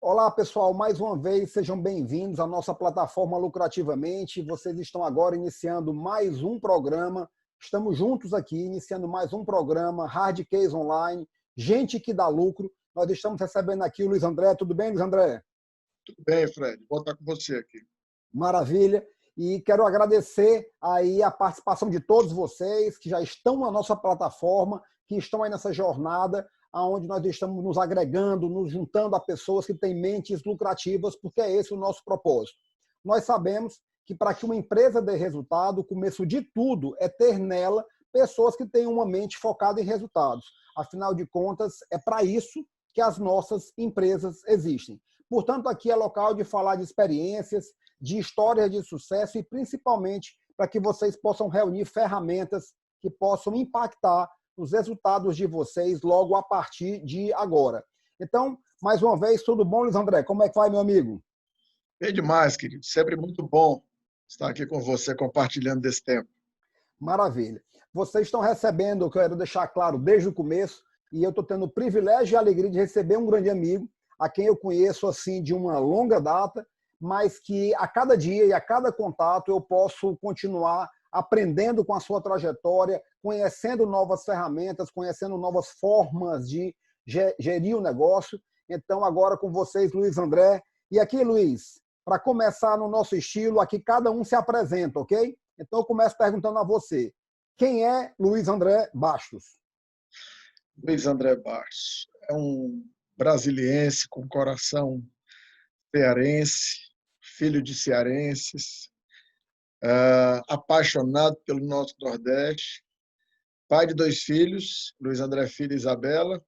Olá, pessoal, mais uma vez sejam bem-vindos à nossa plataforma Lucrativamente. Vocês estão agora iniciando mais um programa. Estamos juntos aqui, iniciando mais um programa, Hard Case Online, gente que dá lucro. Nós estamos recebendo aqui o Luiz André. Tudo bem, Luiz André? Tudo bem, Fred. Vou estar com você aqui. Maravilha. E quero agradecer aí a participação de todos vocês que já estão na nossa plataforma, que estão aí nessa jornada, onde nós estamos nos agregando, nos juntando a pessoas que têm mentes lucrativas, porque é esse o nosso propósito. Nós sabemos que para que uma empresa dê resultado, o começo de tudo é ter nela pessoas que tenham uma mente focada em resultados. Afinal de contas, é para isso que as nossas empresas existem. Portanto, aqui é local de falar de experiências, de histórias de sucesso e principalmente para que vocês possam reunir ferramentas que possam impactar os resultados de vocês logo a partir de agora. Então, mais uma vez, tudo bom, Luiz André? Como é que vai, meu amigo? Bem demais, querido. Sempre muito bom estar aqui com você, compartilhando desse tempo. Maravilha. Vocês estão recebendo, eu quero deixar claro desde o começo, e eu estou tendo o privilégio e a alegria de receber um grande amigo, a quem eu conheço assim de uma longa data, mas que a cada dia e a cada contato eu posso continuar aprendendo com a sua trajetória, conhecendo novas ferramentas, conhecendo novas formas de gerir o negócio. Então, agora com vocês, Luiz André. E aqui, Luiz, para começar no nosso estilo, aqui cada um se apresenta, ok? Então, eu começo perguntando a você. Quem é Luiz André Bastos? Luiz André Bastos é um brasiliense com coração cearense, filho de cearenses, apaixonado pelo nosso Nordeste, pai de 2 filhos, Luiz André Filho e Isabela,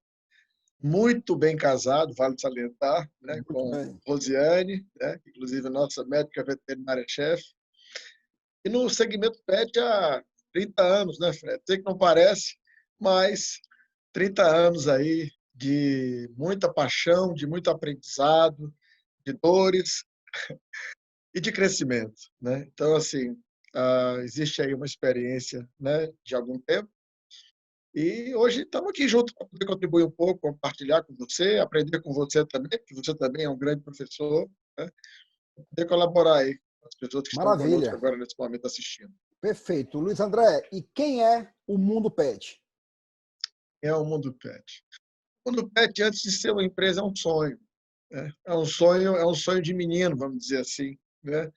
muito bem casado, vale salientar, né, com Rosiane, né, inclusive nossa médica veterinária-chefe, e no segmento pet há 30 anos, né, Fred? Sei que não parece, mas 30 anos aí de muita paixão, de muito aprendizado, de dores e de crescimento, né? Então, assim, existe aí uma experiência, né, de algum tempo, e hoje estamos aqui juntos para poder contribuir um pouco, compartilhar com você, aprender com você também, que você também é um grande professor, né? Poder colaborar aí com as pessoas que estão conosco Maravilha. agora nesse momento assistindo. Perfeito. Luiz André, e quem é o Mundo Pet? É o Mundo Pet. O Mundo Pet, antes de ser uma empresa, é um sonho, né? É um sonho de menino, vamos dizer assim, né?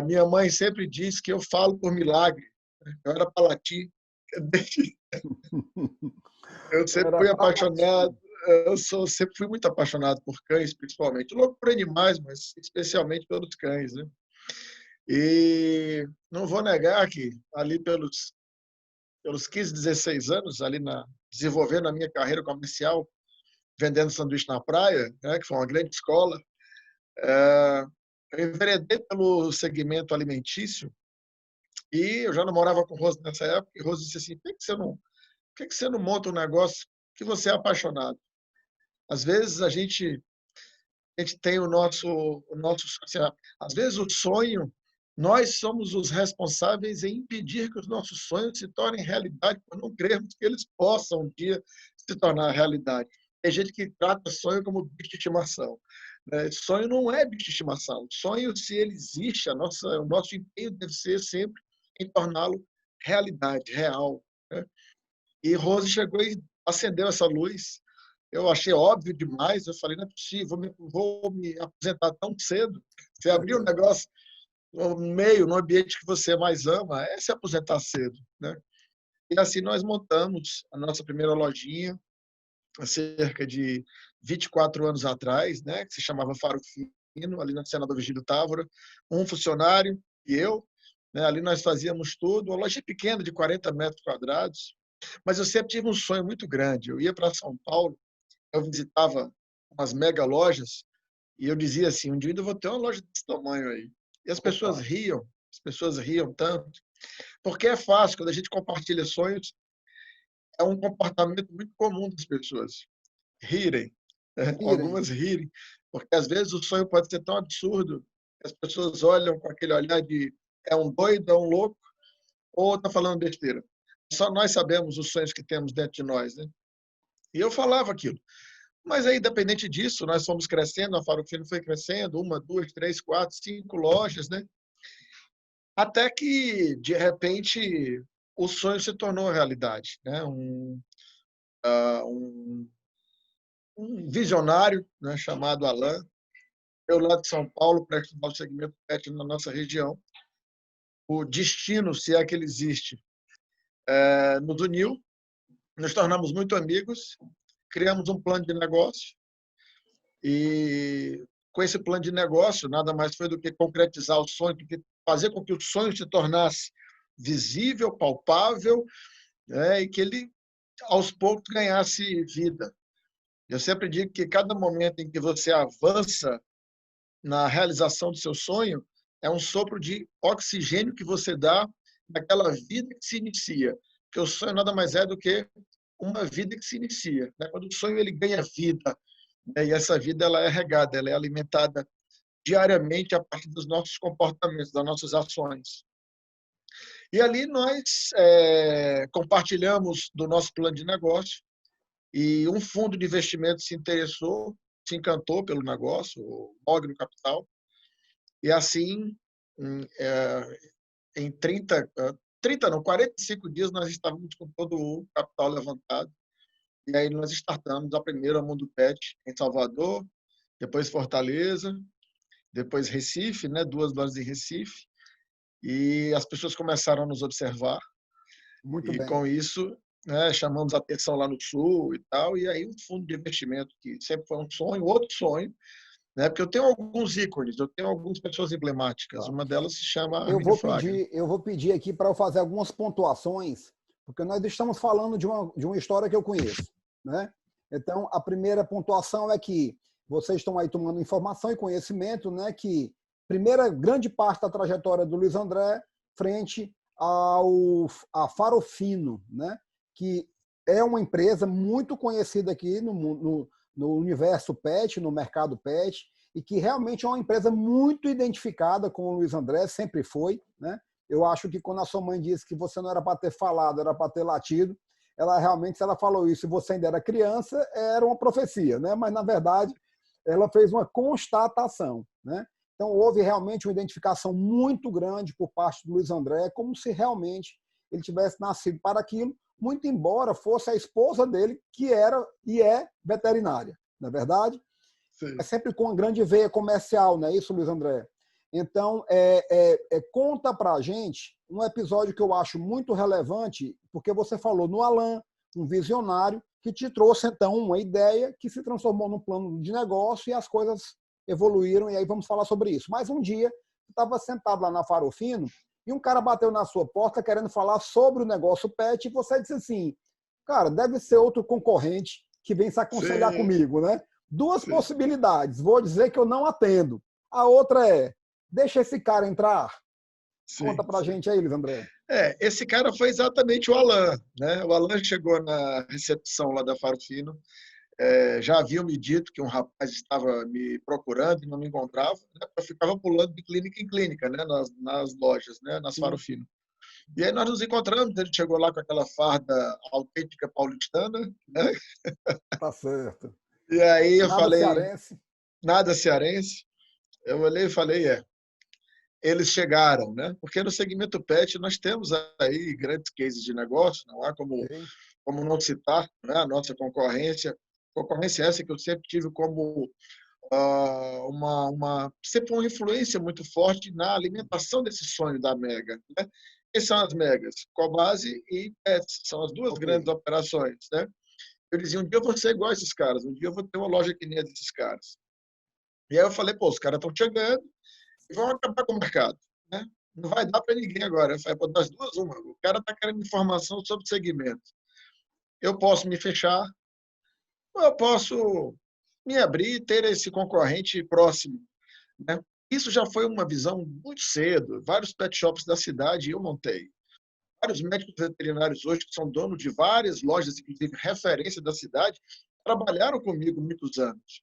Minha mãe sempre diz que eu falo por milagre, né? Eu era para latir. Eu sempre Era fui pra apaixonado, sempre fui muito apaixonado por cães, principalmente. Louco por animais, mas especialmente pelos cães, né? E não vou negar que ali pelos 15, 16 anos, desenvolvendo a minha carreira comercial, vendendo sanduíche na praia, né, que foi uma grande escola, eu enveredei pelo segmento alimentício e eu já namorava com Rose nessa época, e Rose disse assim, por que você não monta um negócio que você é apaixonado? Às vezes a gente tem assim, às vezes o sonho, nós somos os responsáveis em impedir que os nossos sonhos se tornem realidade, por não crermos que eles possam um dia se tornar realidade. Tem gente que trata sonho como bicho de estimação, né? Sonho não é bicho de estimação. Sonho, se ele existe, o nosso empenho deve ser sempre em torná-lo realidade, real, né? E Rose chegou e acendeu essa luz. Eu achei óbvio demais. Eu falei, não é possível, vou me aposentar tão cedo. Você abriu um negócio no ambiente que você mais ama, é se aposentar cedo, né? E assim nós montamos a nossa primeira lojinha, há cerca de 24 anos atrás, né, que se chamava Faro Fino, ali na Senador Virgílio Távora, um funcionário e eu, né, ali nós fazíamos tudo, uma loja pequena de 40 metros quadrados, mas eu sempre tive um sonho muito grande. Eu ia para São Paulo, eu visitava umas mega lojas e eu dizia assim, um dia eu vou ter uma loja desse tamanho aí. E as pessoas riam tanto, porque é fácil, quando a gente compartilha sonhos, é um comportamento muito comum das pessoas, rirem, né? Irem. Algumas rirem, porque às vezes o sonho pode ser tão absurdo que as pessoas olham com aquele olhar de é um doido, é um louco, ou está falando besteira. Só nós sabemos os sonhos que temos dentro de nós, né? E eu falava aquilo. Mas aí, independente disso, nós fomos crescendo, a Faro Fino foi crescendo, 1, 2, 3, 4, 5 lojas, né? Até que, de repente, o sonho se tornou realidade, né? Um, um visionário, né, chamado Alain, eu lá de São Paulo para estudar o segmento pet na nossa região. O destino, se é que ele existe, nos uniu, nos tornamos muito amigos, criamos um plano de negócio e com esse plano de negócio nada mais foi do que concretizar o sonho, do que fazer com que o sonho se tornasse visível, palpável, né, e que ele aos poucos ganhasse vida. Eu sempre digo que cada momento em que você avança na realização do seu sonho é um sopro de oxigênio que você dá naquela vida que se inicia. Porque o sonho nada mais é do que uma vida que se inicia, né? Quando o sonho ele ganha vida, né? E essa vida ela é regada, ela é alimentada diariamente a partir dos nossos comportamentos, das nossas ações. E ali nós compartilhamos do nosso plano de negócio e um fundo de investimento se interessou, se encantou pelo negócio, o Mogno Capital, e assim, em 45 dias nós estávamos com todo o capital levantado. E aí nós startamos a primeira Mundo Pet em Salvador, depois Fortaleza, depois Recife, né, 2 lojas em Recife. E as pessoas começaram a nos observar. Muito E bem. com isso, né, chamamos a atenção lá no Sul e tal. E aí um fundo de investimento que sempre foi um sonho, outro sonho, né? Porque eu tenho alguns ícones, eu tenho algumas pessoas emblemáticas. Tá. Uma delas se chama Eu Armínio vou Fraga. pedir, eu vou pedir aqui para eu fazer algumas pontuações, porque nós estamos falando de uma história que eu conheço, né? Então, a primeira pontuação é que vocês estão aí tomando informação e conhecimento, né? Que primeira grande parte da trajetória do Luiz André frente a Farofino, né? Que é uma empresa muito conhecida aqui no universo pet, no mercado pet, e que realmente é uma empresa muito identificada com o Luiz André, sempre foi, né? Eu acho que quando a sua mãe disse que você não era para ter falado, era para ter latido, ela realmente, se ela falou isso e você ainda era criança, era uma profecia, né? Mas, na verdade, ela fez uma constatação, né? Então, houve realmente uma identificação muito grande por parte do Luiz André, como se realmente ele tivesse nascido para aquilo, muito embora fosse a esposa dele, que era e é veterinária, não é verdade? É Sim. sempre com uma grande veia comercial, não é isso, Luiz André? Então, conta para a gente um episódio que eu acho muito relevante, porque você falou no Alain, um visionário, que te trouxe, então, uma ideia que se transformou num plano de negócio e as coisas evoluíram, e aí vamos falar sobre isso. Mas um dia, você estava sentado lá na Farofino e um cara bateu na sua porta querendo falar sobre o negócio pet e você disse assim, cara, deve ser outro concorrente que vem se aconselhar Sim, comigo, né? Duas sim, possibilidades. Vou dizer que eu não atendo. A outra é, deixa esse cara entrar. Conta sim, pra sim. gente aí, Luiz André. Esse cara foi exatamente o Alain, né? O Alain chegou na recepção lá da Farofino, já haviam me dito que um rapaz estava me procurando e não me encontrava, né? Eu ficava pulando de clínica em clínica, né? Nas lojas, né? Nas Sim, Farofino. E aí nós nos encontramos, ele chegou lá com aquela farda autêntica paulistana, né? tá certo. E aí eu Nada falei, cearense. nada cearense. Eu olhei e falei, eles chegaram, né? Porque no segmento pet nós temos aí grandes cases de negócio, não há Ok. como não citar, né? A nossa concorrência. Concorrência essa que eu sempre tive como sempre uma influência muito forte na alimentação desse sonho da Mega, né? Quem são as Megas? Cobase e Pets, são as duas Ok. grandes operações, né? Eu dizia, um dia eu vou ser igual a esses caras, um dia eu vou ter uma loja que nem a desses caras. E aí eu falei, pô, os caras estão chegando e vão acabar com o mercado, né? Não vai dar para ninguém agora. Eu falei, pô, das duas, uma. O cara está querendo informação sobre o segmento. Eu posso me fechar, ou eu posso me abrir e ter esse concorrente próximo, né? Isso já foi uma visão muito cedo. Vários pet shops da cidade eu montei. Vários médicos veterinários hoje, que são donos de várias lojas, inclusive referência da cidade, trabalharam comigo muitos anos.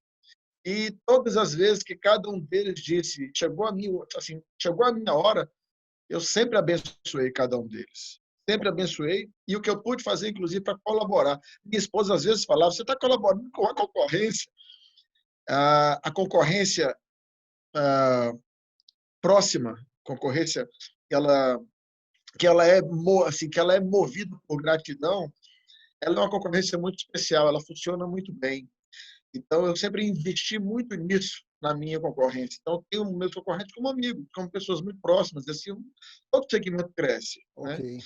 E todas as vezes que cada um deles disse, chegou a minha hora, eu sempre abençoei cada um deles. sempre abençoei, e o que eu pude fazer, inclusive, para colaborar. Minha esposa, às vezes, falava, você está colaborando com a concorrência. A concorrência próxima, concorrência ela, que ela é movida por gratidão, ela é uma concorrência muito especial, ela funciona muito bem. Então, eu sempre investi muito nisso na minha concorrência. Então, eu tenho meus concorrentes como amigos, como pessoas muito próximas. Assim, todo segmento cresce, Ok. né?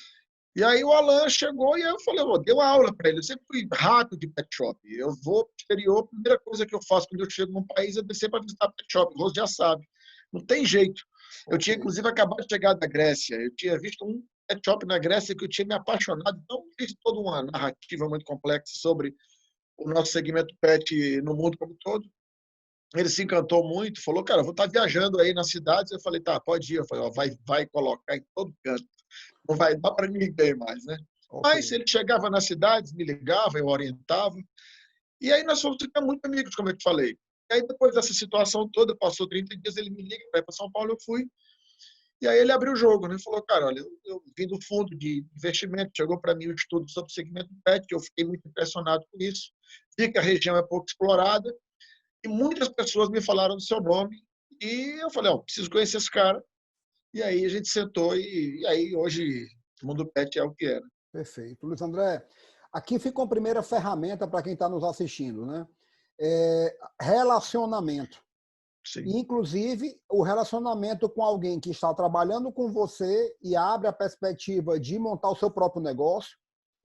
E aí o Alan chegou e eu falei, deu aula para ele. Eu sempre fui rato de pet shop. Eu vou para o exterior, a primeira coisa que eu faço quando eu chego num país é descer para visitar pet shop. O Rose já sabe. Não tem jeito. Eu tinha, inclusive, acabado de chegar da Grécia. Eu tinha visto um pet shop na Grécia que eu tinha me apaixonado. Então, fiz toda uma narrativa muito complexa sobre o nosso segmento pet no mundo como um todo. Ele se encantou muito, falou, cara, eu vou estar viajando aí nas cidades. Eu falei, tá, pode ir. Eu falei, ó, vai colocar em todo canto. Não vai dar para ninguém mais, né? Ok. Mas ele chegava nas cidades, me ligava, eu orientava. E aí nós fomos ficar muito amigos, como eu te falei. E aí depois dessa situação toda, passou 30 dias, ele me liga para ir para São Paulo, eu fui. E aí ele abriu o jogo, né? Falou, cara, olha, eu vim do fundo de investimento, chegou para mim o estudo sobre o segmento pet, que eu fiquei muito impressionado com isso. Vi que a região é pouco explorada e muitas pessoas me falaram do seu nome. E eu falei, ó, preciso conhecer esse cara. E aí a gente sentou e aí hoje o mundo pet é o que era. Perfeito. Luiz André, aqui fica uma primeira ferramenta para quem está nos assistindo, né? Relacionamento. Sim. Inclusive, o relacionamento com alguém que está trabalhando com você e abre a perspectiva de montar o seu próprio negócio.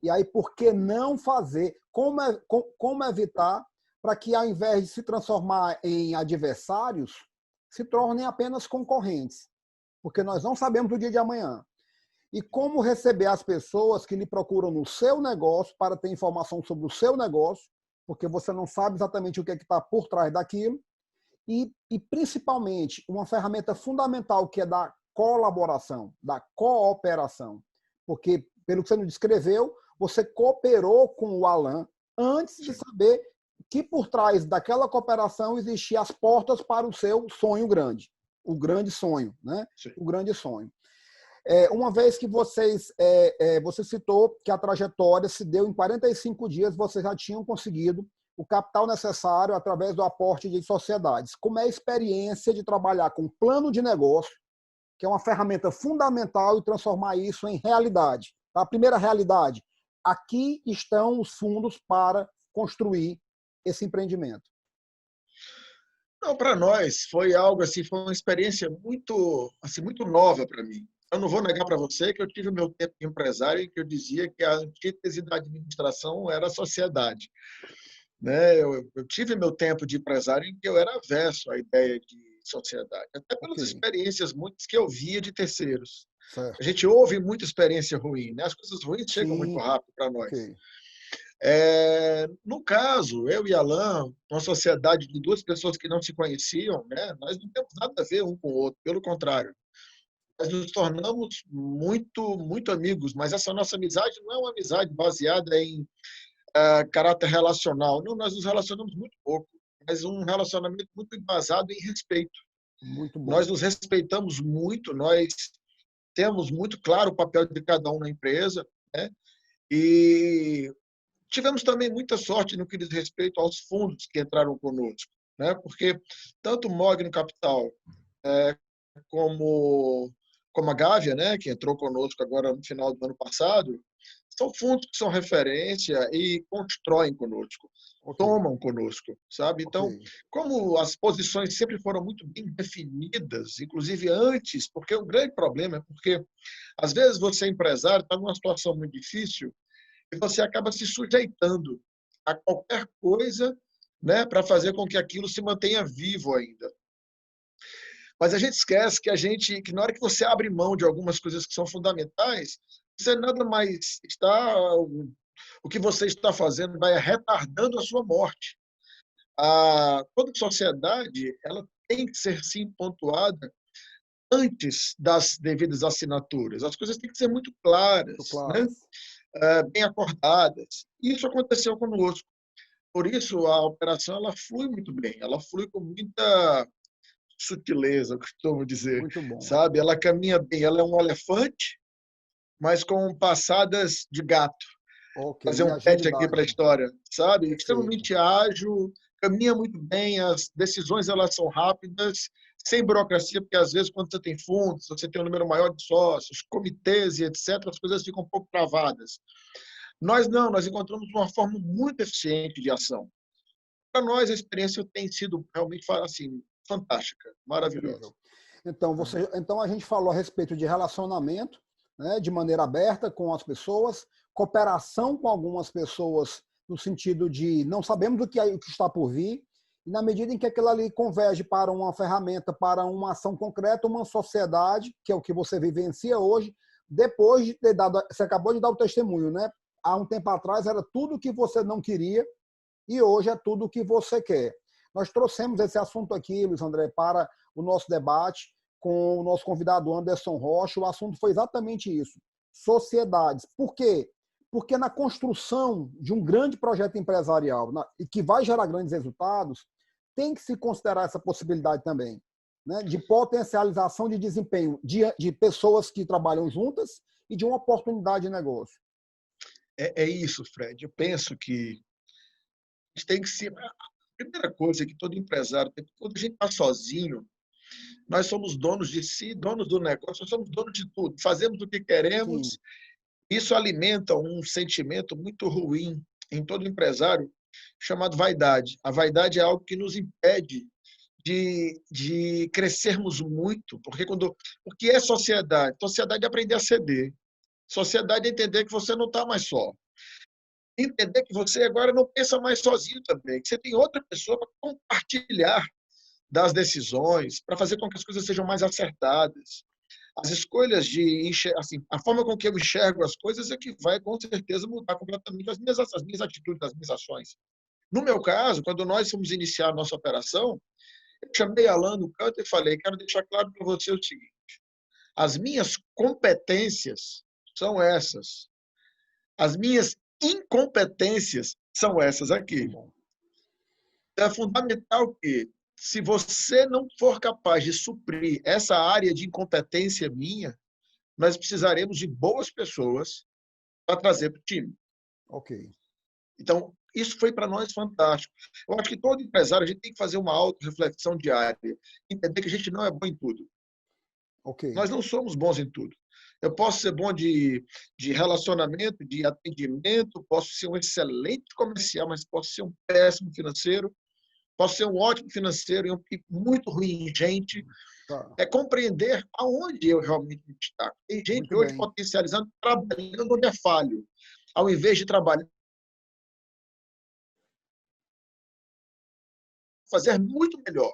E aí, por que não fazer? Como evitar para que, ao invés de se transformar em adversários, se tornem apenas concorrentes? Porque nós não sabemos o dia de amanhã. E como receber as pessoas que lhe procuram no seu negócio para ter informação sobre o seu negócio, porque você não sabe exatamente o que está por trás daquilo. E, principalmente, uma ferramenta fundamental que é da colaboração, da cooperação. Porque, pelo que você nos descreveu, você cooperou com o Alan antes de saber que por trás daquela cooperação existiam as portas para o seu sonho grande. O grande sonho, né? Sim. O grande sonho. Uma vez que você citou que a trajetória se deu em 45 dias, vocês já tinham conseguido o capital necessário através do aporte de sociedades. Como é a experiência de trabalhar com plano de negócio, que é uma ferramenta fundamental, e transformar isso em realidade? A primeira realidade, aqui estão os fundos para construir esse empreendimento. Não, para nós foi algo assim, foi uma experiência muito nova para mim. Eu não vou negar para você que eu tive o meu tempo de empresário e que eu dizia que a antítese da administração era a sociedade. Né? Eu tive meu tempo de empresário em que eu era avesso à ideia de sociedade, até pelas experiências muitas que eu via de terceiros. Certo. A gente ouve muita experiência ruim, né? As coisas ruins chegam muito rápido para nós. Okay. No caso, eu e Alan, uma sociedade de duas pessoas que não se conheciam, né? Nós não temos nada a ver um com o outro, pelo contrário. Nós nos tornamos muito amigos, mas essa nossa amizade não é uma amizade baseada em caráter relacional. Não, nós nos relacionamos muito pouco, mas um relacionamento muito embasado em respeito. Muito bom. Nós nos respeitamos muito, nós temos muito claro o papel de cada um na empresa, né? E tivemos também muita sorte no que diz respeito aos fundos que entraram conosco, né? Porque tanto o Mogno Capital como a Gávea, né, que entrou conosco agora no final do ano passado, são fundos que são referência e constroem conosco, tomam conosco, sabe? Então, como as posições sempre foram muito bem definidas, inclusive antes, porque o grande problema é porque, às vezes, você, empresário, está numa situação muito difícil e você acaba se sujeitando a qualquer coisa, né, para fazer com que aquilo se mantenha vivo ainda. Mas a gente esquece que na hora que você abre mão de algumas coisas que são fundamentais, você nada mais está, o que você está fazendo vai retardando a sua morte. Toda sociedade ela tem que ser sim pontuada antes das devidas assinaturas. As coisas têm que ser muito claras, né? Bem acordadas. Isso aconteceu conosco. Por isso a operação ela flui muito bem, ela flui com muita sutileza, eu costumo dizer, Muito bom. sabe? Ela caminha bem, ela é um elefante mas com passadas de gato. Ok, Fazer e um pet aqui para a agilidade. história, sabe? Perfeito. Extremamente ágil, caminha muito bem, as decisões elas são rápidas, sem burocracia, porque às vezes quando você tem fundos, você tem um número maior de sócios, comitês e etc., as coisas ficam um pouco travadas. Nós não, nós encontramos uma forma muito eficiente de ação. Para nós, a experiência tem sido realmente assim, fantástica, maravilhosa. Incrível. Então a gente falou a respeito de relacionamento, né, de maneira aberta com as pessoas, cooperação com algumas pessoas no sentido de não sabemos o que está por vir, e na medida em que aquilo ali converge para uma ferramenta, para uma ação concreta, uma sociedade, que é o que você vivencia hoje, depois de ter dado, você acabou de dar o testemunho, né? Há um tempo atrás era tudo o que você não queria e hoje é tudo o que você quer. Nós trouxemos esse assunto aqui, Luiz André, para o nosso debate com o nosso convidado Anderson Rocha. O assunto foi exatamente isso: sociedades. Por quê? Porque na construção de um grande projeto empresarial e que vai gerar grandes resultados, tem que se considerar essa possibilidade também, né, de potencialização de desempenho de pessoas que trabalham juntas e de uma oportunidade de negócio. É isso, Fred. Eu penso que a gente tem que ser. A primeira coisa que todo empresário tem, quando a gente está sozinho, nós somos donos de si, donos do negócio, nós somos donos de tudo, fazemos o que Sim, queremos. Isso alimenta um sentimento muito ruim em todo empresário, chamado vaidade. A vaidade é algo que nos impede de crescermos muito, porque o que é sociedade? Sociedade é aprender a ceder. Sociedade é entender que você não está mais só. Entender que você agora não pensa mais sozinho também, que você tem outra pessoa para compartilhar das decisões, para fazer com que as coisas sejam mais acertadas. As escolhas de assim, a forma com que eu enxergo as coisas é que vai com certeza mudar completamente as minhas atitudes, as minhas ações. No meu caso, quando nós fomos iniciar a nossa operação, eu chamei Alan no canto e falei: quero deixar claro para você o seguinte, as minhas competências são essas, as minhas incompetências são essas muito aqui. bom. É fundamental que, se você não for capaz de suprir essa área de incompetência minha, nós precisaremos de boas pessoas para trazer para o time. Ok, Então, isso foi para nós fantástico. Eu acho que todo empresário a gente tem que fazer uma auto-reflexão diária, entender que a gente não é bom em tudo. ok. Nós não somos bons em tudo. Eu posso ser bom de relacionamento, de atendimento, posso ser um excelente comercial, mas posso ser um péssimo financeiro, posso ser um ótimo financeiro e muito ruim em gente. Tá. É compreender aonde eu realmente me destaco. Tem gente Muito hoje bem. potencializando, trabalhando onde é falho, ao invés de trabalhar, fazer muito melhor.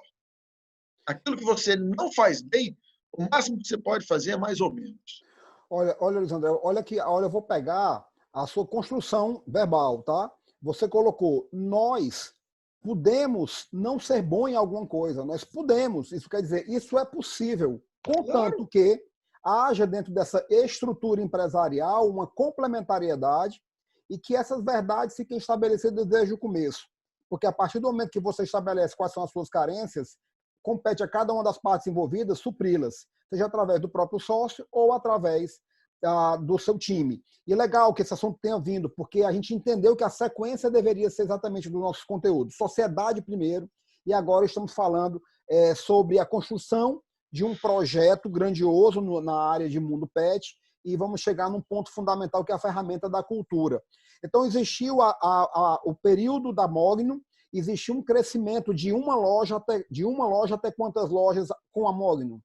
Aquilo que você não faz bem, o máximo que você pode fazer é mais ou menos. Olha, Lisandro, olha aqui, olha, eu vou pegar a sua construção verbal, tá? Você colocou, nós podemos não ser bom em alguma coisa, nós podemos, isso quer dizer, isso é possível, contanto Claro, que haja dentro dessa estrutura empresarial uma complementariedade e que essas verdades fiquem estabelecidas desde o começo. Porque a partir do momento que você estabelece quais são as suas carências, compete a cada uma das partes envolvidas supri-las, seja através do próprio sócio ou através do seu time. E é legal que esse assunto tenha vindo, porque a gente entendeu que a sequência deveria ser exatamente do nosso conteúdo. Sociedade primeiro, e agora estamos falando sobre a construção de um projeto grandioso na área de mundo pet, e vamos chegar num ponto fundamental que é a ferramenta da cultura. Então, existiu o período da Mogno, existiu um crescimento de uma loja até quantas lojas com a Mogno?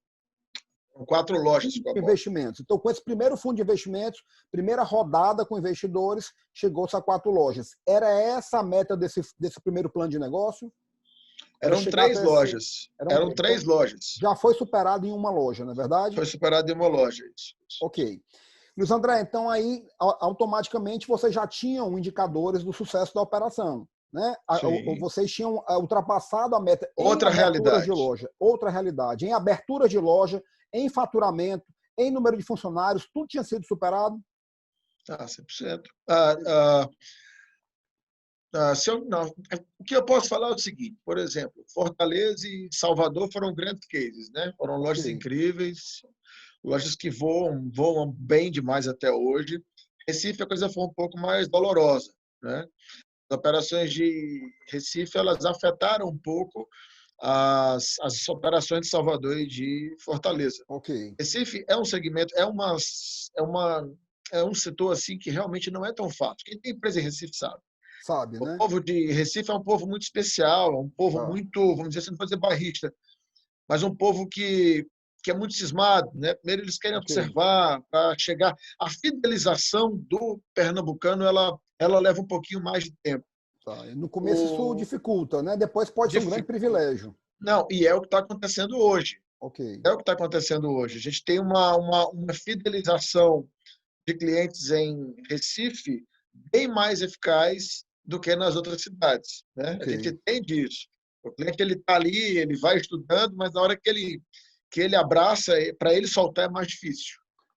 com 4 lojas com a bola. Investimentos. Então, com esse primeiro fundo de investimentos, primeira rodada com investidores, chegou-se a 4 lojas. Era essa a meta desse primeiro plano de negócio? Era Eram chegar 3 até esse. lojas. Eram 3 Então, lojas. já foi superado em uma loja, não é verdade? Foi superado em uma loja. Isso. Ok. Luiz André, então aí automaticamente vocês já tinham indicadores do sucesso da operação, né? Sim. Vocês tinham ultrapassado a meta em Outra aberturas de realidade. loja, outra realidade, em aberturas de loja, em faturamento, em número de funcionários, tudo tinha sido superado? 100%. Se eu, não, o que eu posso falar é o seguinte, por exemplo, Fortaleza e Salvador foram grandes cases, né? Foram Ok, lojas incríveis. lojas que voam bem demais até hoje. Recife, a coisa foi um pouco mais dolorosa, né? As operações de Recife, elas afetaram um pouco as operações de Salvador e de Fortaleza. Ok. Recife é um segmento, é um setor assim que realmente não é tão fácil. Quem tem empresa em Recife sabe. Sabe, O né? povo de Recife é um povo muito especial, é um povo Tá. muito, vamos dizer assim, não vou dizer bairrista, mas um povo que é muito cismado, né? Primeiro eles querem Ok. observar para chegar. A fidelização do pernambucano, ela leva um pouquinho mais de tempo. Tá. No começo isso O, dificulta, né? Depois pode ser um grande dificulta. privilégio. Não, e é o que está acontecendo hoje. Ok. É o que está acontecendo hoje. A gente tem uma fidelização de clientes em Recife bem mais eficaz do que nas outras cidades, né? A gente Ok. entende isso. O cliente ele está ali, ele vai estudando, mas na hora que ele abraça, para ele soltar é mais difícil,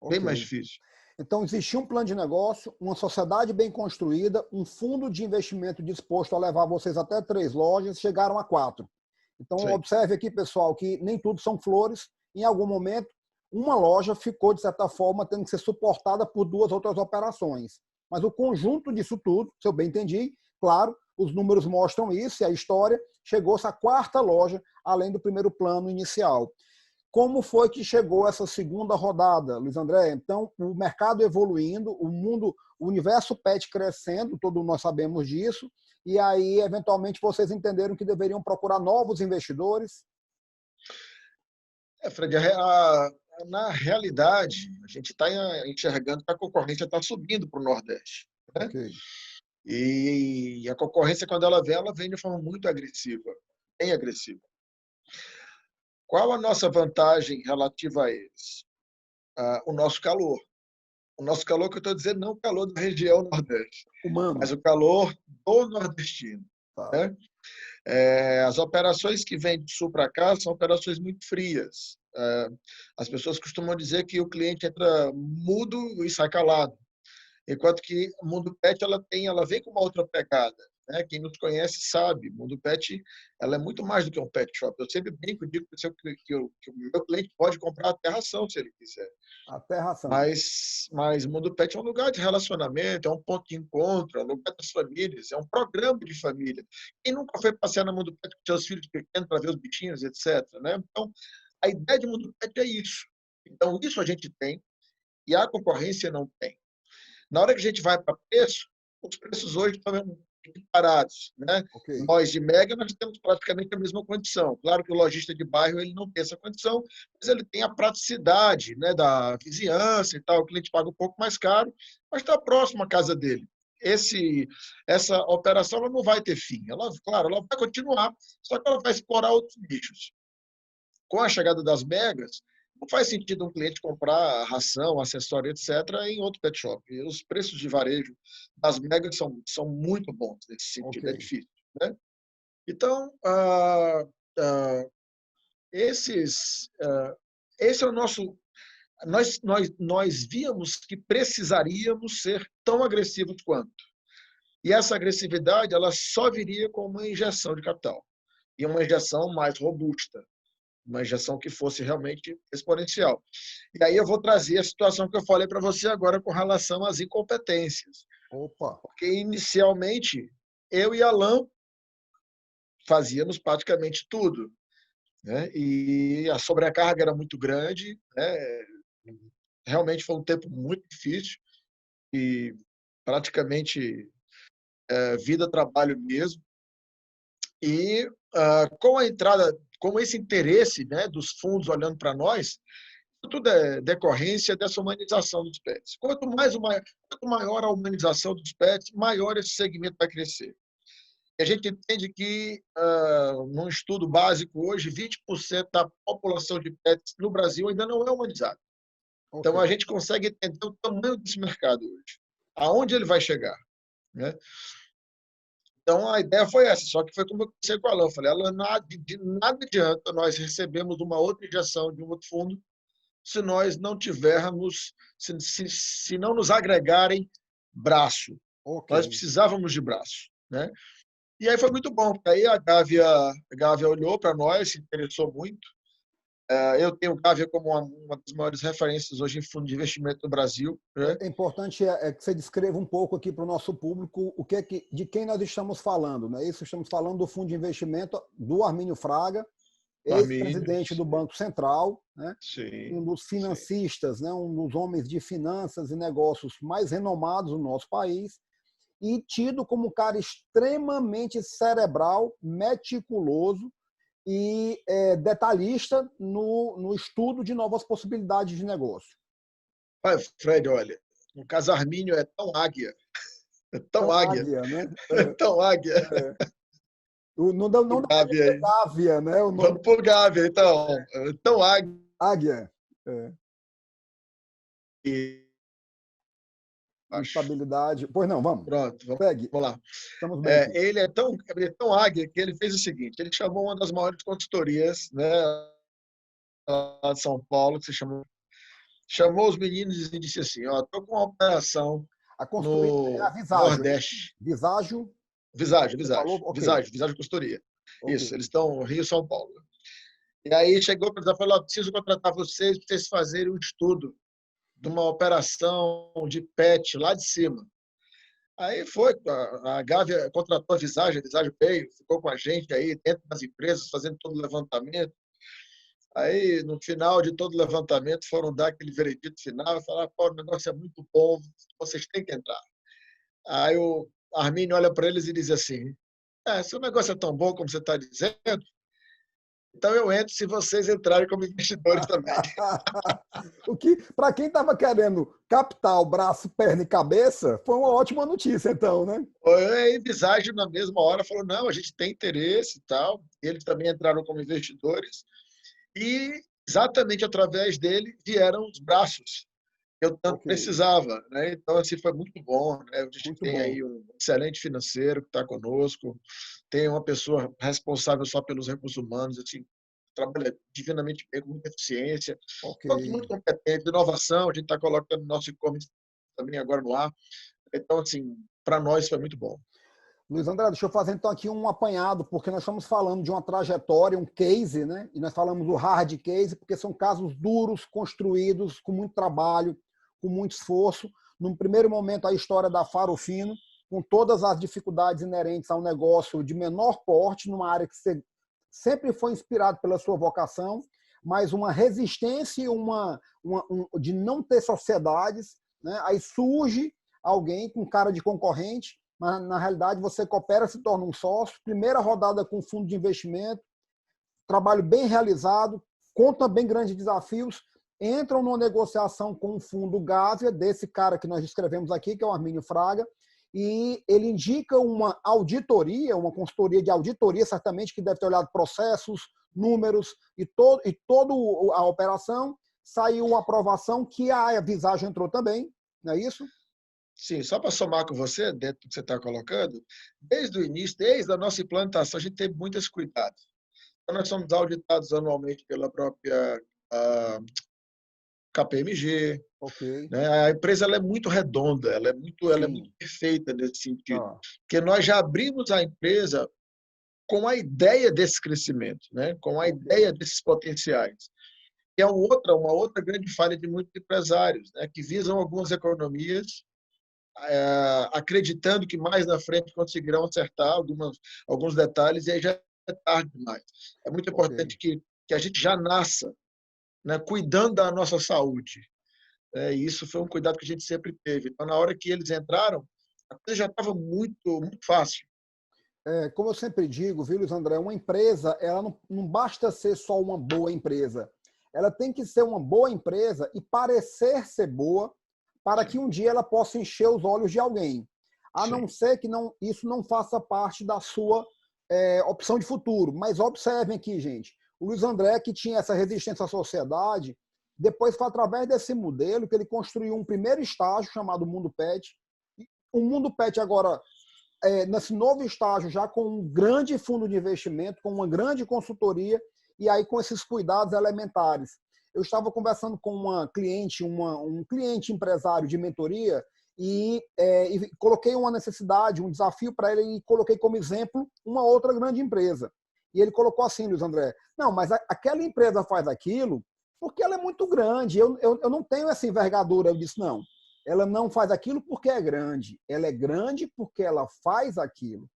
bem mais Ok. difícil. Então, existia um plano de negócio, uma sociedade bem construída, um fundo de investimento disposto a levar vocês até 3 lojas, chegaram a 4. Então, Sim. observe aqui, pessoal, que nem tudo são flores. Em algum momento, uma loja ficou, de certa forma, tendo que ser suportada por 2 outras operações. Mas o conjunto disso tudo, se eu bem entendi, claro, os números mostram isso, e a história chegou-se à 4ª loja, além do primeiro plano inicial. Como foi que chegou essa segunda rodada, Luiz André? Então, o mercado evoluindo, o mundo, o universo pet crescendo, todos nós sabemos disso, e aí, eventualmente, vocês entenderam que deveriam procurar novos investidores? Fred, na realidade, a gente está enxergando que a concorrência está subindo para o Nordeste, né? Ok, E a concorrência, quando ela vem de forma muito agressiva, bem agressiva. Qual a nossa vantagem relativa a eles? O nosso calor. O nosso calor, que eu estou dizendo, não o calor da região Nordeste, mas humano, o calor do nordestino, tá? né? As operações que vêm do sul para cá são operações muito frias. As pessoas costumam dizer que o cliente entra mudo e sai calado. Enquanto que o Mundo Pet ela vem com uma outra pegada, né? Quem nos conhece sabe, o Mundo Pet ela é muito mais do que um pet shop. Eu sempre brinco, digo que o meu cliente pode comprar até ração se ele quiser. Até ração. Mas o Mundo Pet é um lugar de relacionamento, é um ponto de encontro, é um lugar das famílias, é um programa de família. Quem nunca foi passear no Mundo Pet com seus filhos pequenos para ver os bichinhos, etc., né? Então, a ideia de Mundo Pet é isso. Então, isso a gente tem e a concorrência não tem. Na hora que a gente vai para preço, os preços hoje estão equiparados, né? Ok, Nós de Mega, nós temos praticamente a mesma condição. Claro que o lojista de bairro ele não tem essa condição, mas ele tem a praticidade, né, da vizinhança e tal. O cliente paga um pouco mais caro, mas está próximo à casa dele. Essa operação ela não vai ter fim. Claro, ela vai continuar, só que ela vai explorar outros nichos. Com a chegada das megas, não faz sentido um cliente comprar ração, acessório, etc., em outro pet shop. E os preços de varejo das megas são muito bons nesse ok, sentido, é difícil, né? Então, esse é o nosso. Nós víamos que precisaríamos ser tão agressivos quanto. E essa agressividade ela só viria com uma injeção de capital e uma injeção mais robusta, uma injeção que fosse realmente exponencial. E aí eu vou trazer a situação que eu falei para você agora com relação às incompetências. opa, Porque inicialmente eu e Alan fazíamos praticamente tudo, né? E a sobrecarga era muito grande, né? Realmente foi um tempo muito difícil e praticamente vida trabalho mesmo. E com a entrada, com esse interesse, né, dos fundos olhando para nós, tudo é decorrência dessa humanização dos pets. Quanto maior a humanização dos pets, maior esse segmento vai crescer. E a gente entende que, num estudo básico hoje, 20% da população de pets no Brasil ainda não é humanizada. ok, Então, a gente consegue entender o tamanho desse mercado hoje, aonde ele vai chegar, né? Então, a ideia foi essa, só que foi como eu disse com o Alan. Eu falei, Alan, de nada adianta nós recebemos uma outra injeção de um outro fundo se nós não tivermos, se não nos agregarem braço. ok, Nós precisávamos de braço, né? E aí foi muito bom, porque aí a Gávea olhou para nós, se interessou muito, Eu tenho o Gávea como uma das maiores referências hoje em fundo de investimento no Brasil, né? É importante que você descreva um pouco aqui para o nosso público de quem nós estamos falando, né? Isso, estamos falando do fundo de investimento do Armínio Fraga, Armínio, ex-presidente do Banco Central, né? sim, Um dos sim. financistas, né? Um dos homens de finanças e negócios mais renomados do nosso país, e tido como um cara extremamente cerebral, meticuloso e detalhista no estudo de novas possibilidades de negócio. Fred, olha, no caso Armínio é tão águia, é tão Então, águia, águia, né? é tão águia. Não dá O para Gávea dizer aí. Gávea, né? O nome Vamos pro Gávea, então. É tão águia. águia. É. Acho. Instabilidade. Pois não, vamos. Pronto, vamos Segue. lá. Estamos bem aqui. Ele é tão águia que ele fez o seguinte: ele chamou uma das maiores consultorias, né, lá de São Paulo, que se chamou os meninos e disse assim: ó, estou com uma operação A consultoria é a no Viságio, é isso? Nordeste. Viságio, Visagem, você falou? Visagem, Ok, Visagem, Visagem Consultoria. ok. Isso, eles estão Rio, São Paulo. E aí chegou para eles e falou: preciso contratar vocês para vocês fazerem um estudo de uma operação de PET lá de cima. Aí foi, a Gávea contratou a Visagem veio, ficou com a gente aí dentro das empresas, fazendo todo o levantamento. Aí, no final de todo o levantamento, foram dar aquele veredito final e falaram: pô, o negócio é muito bom, vocês têm que entrar. Aí o Armínio olha para eles e diz assim: se o negócio é tão bom como você está dizendo, então eu entro se vocês entrarem como investidores também. O que, para quem estava querendo captar o braço, perna e cabeça, foi uma ótima notícia, então, né? Aí Visagem, na mesma hora, falou: não, a gente tem interesse e tal. Eles também entraram como investidores. E exatamente através dele vieram os braços que eu tanto Ok, precisava, né? Então, assim, foi muito bom, né? A gente muito tem bom. aí um excelente financeiro que está conosco, tem uma pessoa responsável só pelos recursos humanos, assim, trabalha divinamente bem, com muita eficiência, Ok. todos muito competentes, inovação, a gente está colocando nosso e-commerce também agora no ar. Então, assim, para nós foi muito bom. Luiz André, deixa eu fazer então aqui um apanhado, porque nós estamos falando de uma trajetória, um case, né? E nós falamos do hard case, porque são casos duros, construídos, com muito trabalho, com muito esforço. No primeiro momento, a história da Faro Fino, com todas as dificuldades inerentes a um negócio de menor porte, numa área que você sempre foi inspirado pela sua vocação, mas uma resistência de não ter sociedades, né? Aí surge alguém com cara de concorrente, mas na realidade você coopera, se torna um sócio, primeira rodada com fundo de investimento, trabalho bem realizado, com também grandes desafios, entram numa negociação com o fundo Gávea, desse cara que nós descrevemos aqui, que é o Armínio Fraga, e ele indica uma auditoria, uma consultoria de auditoria, certamente, que deve ter olhado processos, números e toda a operação. Saiu uma aprovação que a Visagem entrou também, não é isso? Sim, só para somar com você, dentro do que você está colocando, desde o início, desde a nossa implantação, a gente teve muitos cuidados. Então, nós somos auditados anualmente pela própria KPMG. Ok, Né? A empresa ela é muito redonda, ela é muito sim. perfeita nesse sentido. Ah, Porque nós já abrimos a empresa com a ideia desse crescimento, né? Com a ok, ideia desses potenciais. Que é uma outra grande falha de muitos empresários, né? Que visam algumas economias acreditando que mais na frente conseguirão acertar alguns detalhes e aí já é tarde demais. É muito ok. importante que a gente já nasça, né, cuidando da nossa saúde. E isso foi um cuidado que a gente sempre teve. Então, na hora que eles entraram, a coisa já estava muito, muito fácil. Como eu sempre digo, viu, Luiz André, uma empresa, ela não basta ser só uma boa empresa. Ela tem que ser uma boa empresa e parecer ser boa para que Sim, um dia ela possa encher os olhos de alguém. A não sim. ser que isso não faça parte da sua opção de futuro. Mas observem aqui, gente, o Luiz André, que tinha essa resistência à sociedade, depois foi através desse modelo que ele construiu um primeiro estágio chamado Mundo Pet. O Mundo Pet agora nesse novo estágio, já com um grande fundo de investimento, com uma grande consultoria, e aí com esses cuidados elementares. Eu estava conversando com uma cliente, um cliente empresário de mentoria, e coloquei uma necessidade, um desafio para ele, e coloquei como exemplo uma outra grande empresa. E ele colocou assim, Luiz André, não, mas aquela empresa faz aquilo porque ela é muito grande, eu não tenho essa envergadura. Eu disse, não, ela não faz aquilo porque é grande, ela é grande porque ela faz aquilo,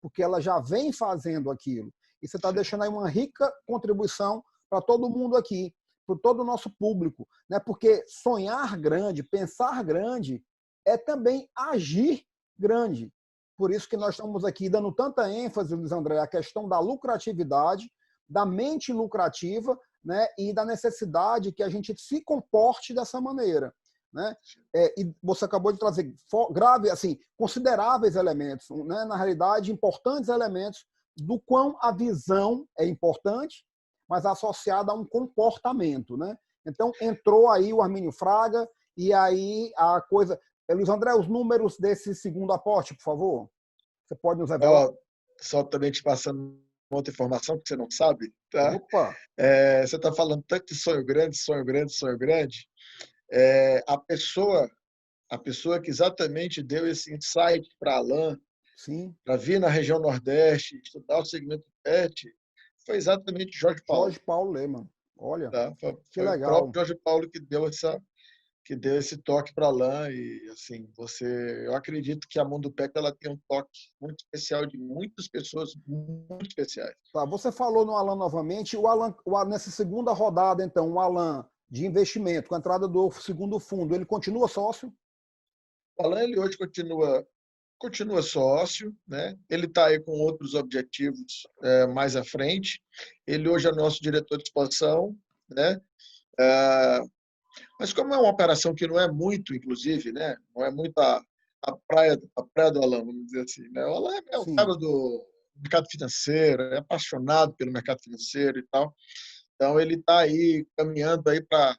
porque ela já vem fazendo aquilo. E você está deixando aí uma rica contribuição para todo mundo aqui, para todo o nosso público, né? Porque sonhar grande, pensar grande, é também agir grande. Por isso que nós estamos aqui dando tanta ênfase, Luiz André, à questão da lucratividade, da mente lucrativa, né? E da necessidade que a gente se comporte dessa maneira, né? E você acabou de trazer assim, consideráveis elementos, né? Na realidade, importantes elementos do quão a visão é importante, mas associada a um comportamento, né? Então, entrou aí o Armínio Fraga, e aí a coisa... Luiz André, os números desse segundo aporte, por favor? Você pode nos revelar? Só também te passando outra informação que você não sabe, tá? Opa! Você está falando tanto de sonho grande, sonho grande, sonho grande. A pessoa que exatamente deu esse insight para Alan, para vir na região Nordeste, estudar o segmento PET, foi exatamente Jorge Paulo. Jorge Paulo Leman. Olha, tá? que Foi o legal. próprio Jorge Paulo que deu esse toque para Alan. E assim, eu acredito que a Mundo PET ela tem um toque muito especial de muitas pessoas muito especiais. Tá, você falou no Alan novamente. O Alan, nessa segunda rodada, então, o Alan de investimento, com a entrada do segundo fundo, ele continua sócio? O Alan, ele hoje continua sócio, né? Ele está aí com outros objetivos mais à frente. Ele hoje é nosso diretor de expansão, né? Mas como é uma operação que não é muito, inclusive, né? Não é muito a praia do Alan, vamos dizer assim, né? O Alan é um cara do mercado financeiro, é apaixonado pelo mercado financeiro e tal. Então ele está aí caminhando aí para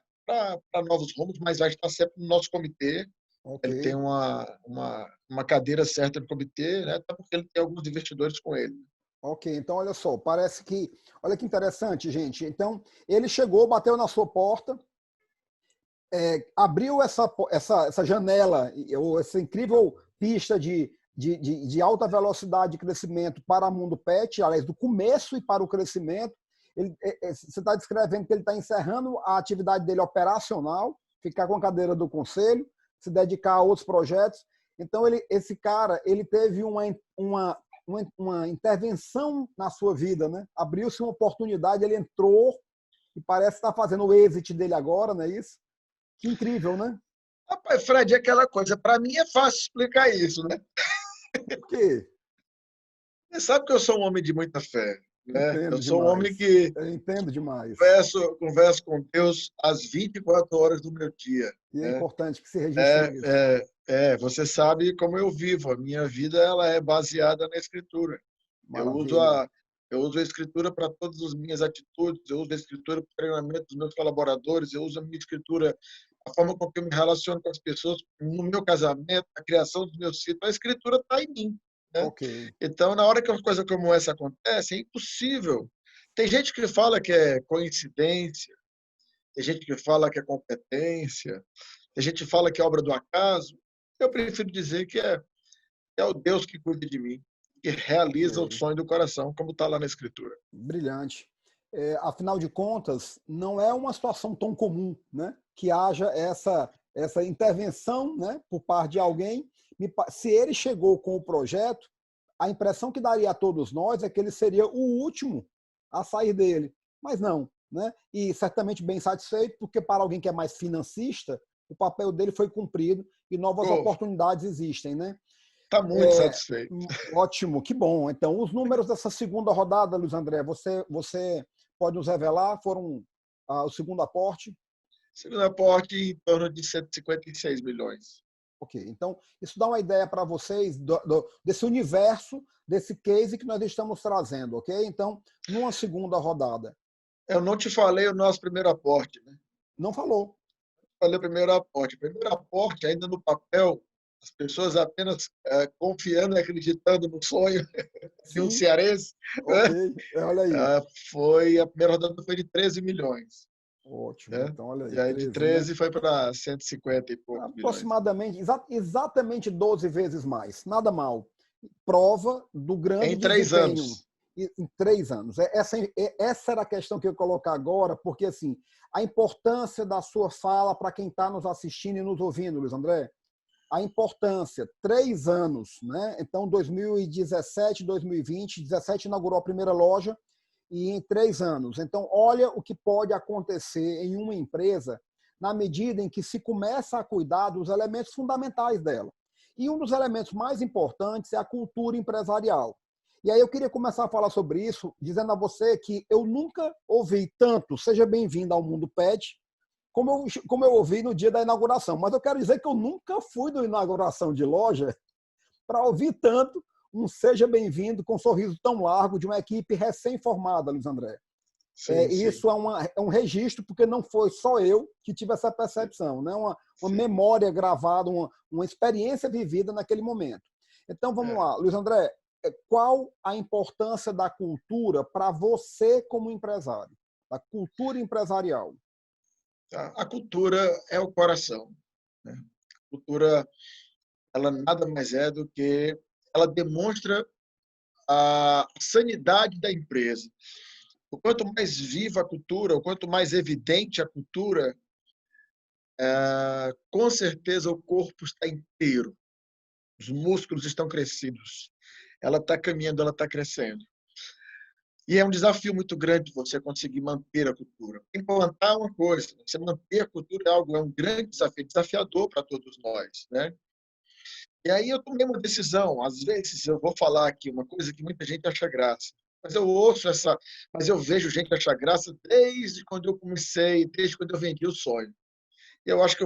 novos rumos, mas vai estar sempre no nosso comitê. Okay. Ele tem uma cadeira certa no comitê, né? Até porque ele tem alguns investidores com ele. Ok, então olha só, parece que... Olha que interessante, gente. Então, ele chegou, bateu na sua porta, abriu essa janela, ou essa incrível pista de alta velocidade de crescimento para o Mundo PET, aliás, do começo e para o crescimento. Você está descrevendo que ele está encerrando a atividade dele operacional, ficar com a cadeira do conselho, se dedicar a outros projetos. Então, esse cara, ele teve uma intervenção na sua vida, né? Abriu-se uma oportunidade, ele entrou e parece estar fazendo o exit dele agora, não é isso? Que incrível, né? Rapaz, Fred, é aquela coisa. Para mim é fácil explicar isso, né? Por quê? Você sabe que eu sou um homem de muita fé, né? Entendo Eu sou um demais. homem que Eu entendo demais. converso com Deus às 24 horas do meu dia. E é né? importante que se registre isso. Você sabe como eu vivo. A minha vida ela é baseada na Escritura. Maravilha. Eu uso a Escritura para todas as minhas atitudes, eu uso a Escritura para o treinamento dos meus colaboradores, eu uso a minha Escritura, a forma com que eu me relaciono com as pessoas, no meu casamento, na criação dos meus filhos. A Escritura está em mim. Né? Ok. Então, na hora que uma coisa como essa acontece, é impossível. Tem gente que fala que é coincidência, tem gente que fala que é competência, tem gente que fala que é obra do acaso. Eu prefiro dizer que é o Deus que cuida de mim, que realiza o sonho do coração, como está lá na Escritura. Brilhante. Afinal de contas, não é uma situação tão comum, né? Que haja essa intervenção, né, por parte de alguém. Se ele chegou com o projeto, a impressão que daria a todos nós é que ele seria o último a sair dele. Mas não. Né? E certamente bem satisfeito, porque para alguém que é mais financista, o papel dele foi cumprido e novas oportunidades existem. Né? Está muito satisfeito. Ótimo, que bom. Então, os números dessa segunda rodada, Luiz André, você pode nos revelar? Foram o segundo aporte? Segundo aporte em torno de 156 milhões. Ok, então isso dá uma ideia para vocês desse universo, desse case que nós estamos trazendo, ok? Então, numa segunda rodada. Eu não te falei o nosso primeiro aporte, né? Não falou. Falei o primeiro aporte. O primeiro aporte, ainda no papel, as pessoas apenas confiando e acreditando no sonho de um cearense. Ok, olha aí. A primeira rodada foi de 13 milhões. Ótimo, né? então olha aí. E aí 13, de 13 né? Foi para 150 e poucos aproximadamente, exatamente 12 vezes mais. Nada mal. Prova do grande em 3 desempenho. anos. em 3 anos. Essa era a questão que eu ia colocar agora, porque assim, a importância da sua fala para quem está nos assistindo e nos ouvindo, Luiz André, a importância, 3 anos, né? Então, 2017, 2020, 2017 inaugurou a primeira loja e em 3 anos. Então, olha o que pode acontecer em uma empresa na medida em que se começa a cuidar dos elementos fundamentais dela. E um dos elementos mais importantes é a cultura empresarial. E aí eu queria começar a falar sobre isso, dizendo a você que eu nunca ouvi tanto "Seja bem-vindo ao mundo pet", como eu ouvi no dia da inauguração. Mas eu quero dizer que eu nunca fui na inauguração de loja para ouvir tanto um "Seja bem-vindo" com um sorriso tão largo de uma equipe recém-formada, Luiz André. Sim, Isso é um registro, porque não foi só eu que tive essa percepção, né? Uma memória gravada, uma experiência vivida naquele momento. Então, vamos lá. Luiz André, qual a importância da cultura para você como empresário? Da cultura empresarial? A cultura é o coração, né? A cultura, ela nada mais é do que ela demonstra a sanidade da empresa. O quanto mais viva a cultura, o quanto mais evidente a cultura, com certeza o corpo está inteiro, os músculos estão crescidos, ela está caminhando, ela está crescendo. E é um desafio muito grande você conseguir manter a cultura. Implantar uma coisa, você manter a cultura é um grande desafio, desafiador para todos nós, né? E aí eu tomei uma decisão. Às vezes eu vou falar aqui uma coisa que muita gente acha graça, mas eu vejo gente achar graça desde quando eu comecei, desde quando eu vendi o sonho. E eu acho que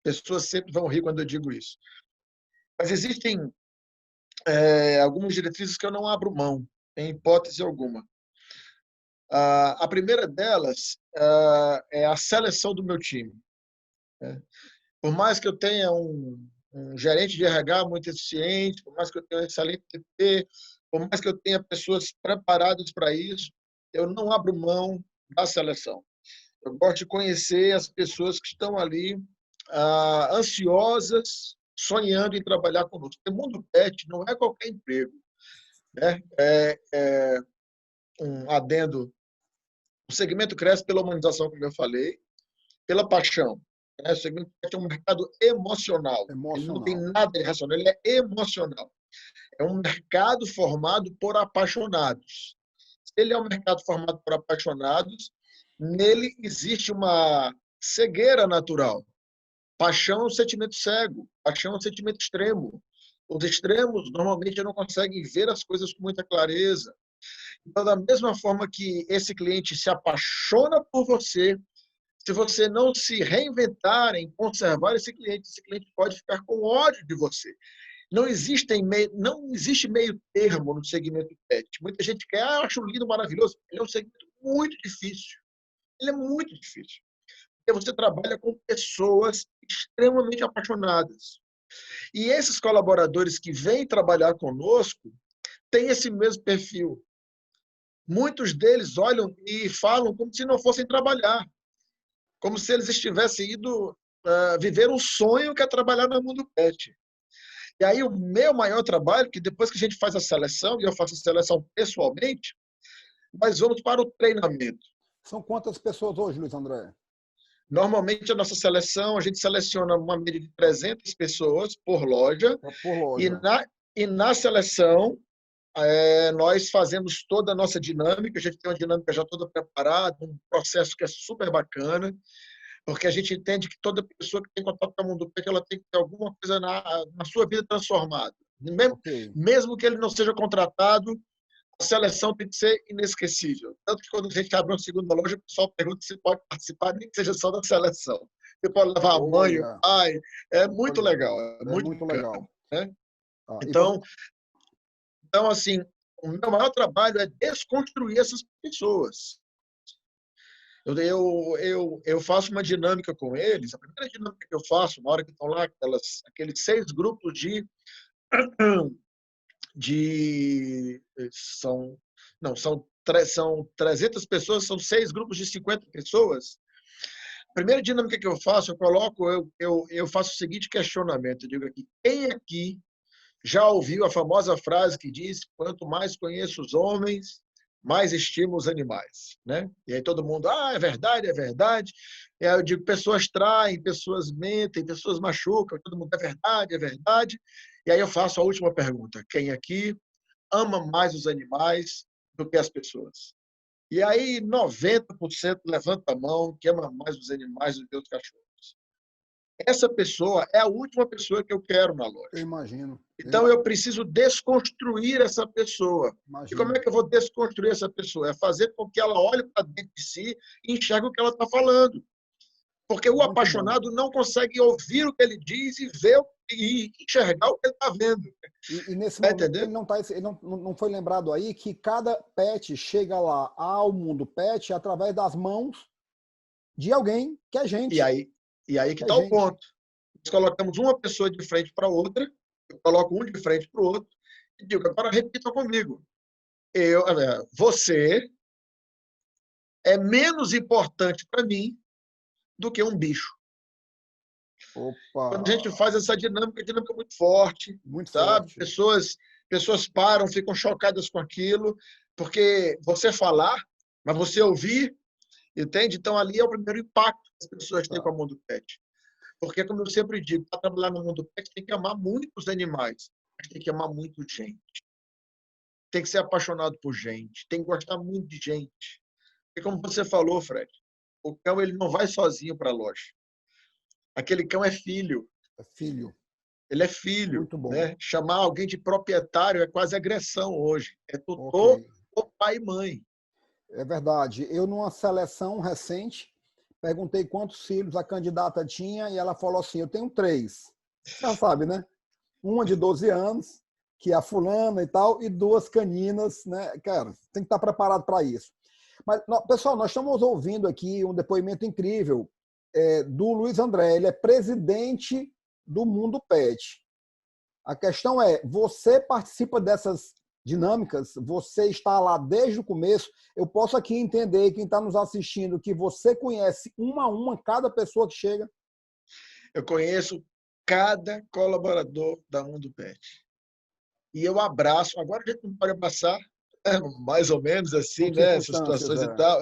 pessoas sempre vão rir quando eu digo isso. Mas existem algumas diretrizes que eu não abro mão, em hipótese alguma. A primeira delas é a seleção do meu time, né? Por mais que eu tenha um gerente de RH muito eficiente, por mais que eu tenha um excelente TP, por mais que eu tenha pessoas preparadas para isso, eu não abro mão da seleção. Eu gosto de conhecer as pessoas que estão ali ansiosas, sonhando em trabalhar conosco. O mundo pet não é qualquer emprego, né? Um adendo. O segmento cresce pela humanização, como eu falei, pela paixão, né? O segmento pet é um mercado emocional. Ele não tem Emocional. nada de racional, ele é emocional. É um mercado formado por apaixonados. Se ele é um mercado formado por apaixonados, nele existe uma cegueira natural. Paixão é um sentimento cego, paixão é um sentimento extremo. Os extremos normalmente não conseguem ver as coisas com muita clareza. Então, da mesma forma que esse cliente se apaixona por você, se você não se reinventar em conservar esse cliente pode ficar com ódio de você. Não existe meio termo no segmento pet. Muita gente quer, eu acho lindo, maravilhoso. Ele é um segmento muito difícil. Ele é muito difícil. Porque você trabalha com pessoas extremamente apaixonadas. E esses colaboradores que vêm trabalhar conosco têm esse mesmo perfil. Muitos deles olham e falam como se não fossem trabalhar, como se eles estivessem ido viver um sonho que é trabalhar no mundo pet. E aí o meu maior trabalho, que depois que a gente faz a seleção, e eu faço a seleção pessoalmente, nós vamos para o treinamento. São quantas pessoas hoje, Luiz André? Normalmente, a nossa seleção, a gente seleciona uma média de 300 pessoas por loja. Por loja. E na seleção, nós fazemos toda a nossa dinâmica. A gente tem uma dinâmica já toda preparada, um processo que é super bacana, porque a gente entende que toda pessoa que tem contato com o mundo pet, ela tem que ter alguma coisa na sua vida transformada. Mesmo que ele não seja contratado, a seleção tem que ser inesquecível. Tanto que quando a gente abre uma segunda loja, o pessoal pergunta se pode participar, nem que seja só da seleção. Você pode levar a mãe, o pai. É muito legal. É muito legal. Né? Então, assim, o meu maior trabalho é desconstruir essas pessoas. Eu faço uma dinâmica com eles. A primeira dinâmica que eu faço, na hora que estão lá, aqueles 6 grupos são 300 pessoas, são 6 grupos de 50 pessoas. A primeira dinâmica que eu faço, eu faço o seguinte questionamento. Eu digo aqui, quem aqui já ouviu a famosa frase que diz: quanto mais conheço os homens, mais estimo os animais, né? E aí todo mundo, é verdade, é verdade. E aí eu digo, pessoas traem, pessoas mentem, pessoas machucam, todo mundo, é verdade, é verdade. E aí eu faço a última pergunta: quem aqui ama mais os animais do que as pessoas? E aí 90% levanta a mão que ama mais os animais do que os cachorros. Essa pessoa é a última pessoa que eu quero na Eu loja. imagino. Então, eu preciso desconstruir essa pessoa. E como Imagino. é que eu vou desconstruir essa pessoa? É fazer com que ela olhe para dentro de si e enxergue o que ela está falando. Porque o Muito bom. apaixonado não consegue ouvir o que ele diz e ver e enxergar o que ele está vendo. E nesse Está momento ele entendendo? não, tá, ele não foi lembrado aí que cada pet chega lá ao mundo pet através das mãos de alguém que é E gente. aí, e aí que Que é está o gente. ponto. Nós colocamos uma pessoa de frente para outra, eu coloco um de frente para o outro, e digo, agora repita comigo. Você é menos importante para mim do que um bicho. Opa, Quando a gente faz essa dinâmica, a dinâmica é muito forte, muito sabe? forte. Pessoas param, ficam chocadas com aquilo, porque você falar, mas você ouvir, entende? Então, ali é o primeiro impacto que as pessoas têm com Tá. a Mundo Pet. Porque, como eu sempre digo, para trabalhar no Mundo Pet, tem que amar muito os animais, mas tem que amar muito gente. Tem que ser apaixonado por gente, tem que gostar muito de gente. E como você falou, Fred, o cão ele não vai sozinho para a loja. Aquele cão é filho. É filho. Ele é filho, Muito bom. né? Chamar alguém de proprietário é quase agressão hoje. É Ok. tutor ou pai e mãe. É verdade. Eu, numa seleção recente, perguntei quantos filhos a candidata tinha e ela falou assim: eu tenho 3. Você já sabe, né? Uma de 12 anos, que é a fulana e tal, e 2 caninas, né? Cara, tem que estar preparado para isso. Mas, pessoal, nós estamos ouvindo aqui um depoimento incrível do Luiz André. Ele é presidente do Mundo Pet. A questão é, você participa dessas dinâmicas, você está lá desde o começo, eu posso aqui entender, quem está nos assistindo, que você conhece uma a uma cada pessoa que chega. Eu conheço cada colaborador da Mundo Pet. E eu abraço. Agora a gente não pode abraçar, mais ou menos assim, Por né? Essas circunstâncias, situações e tal.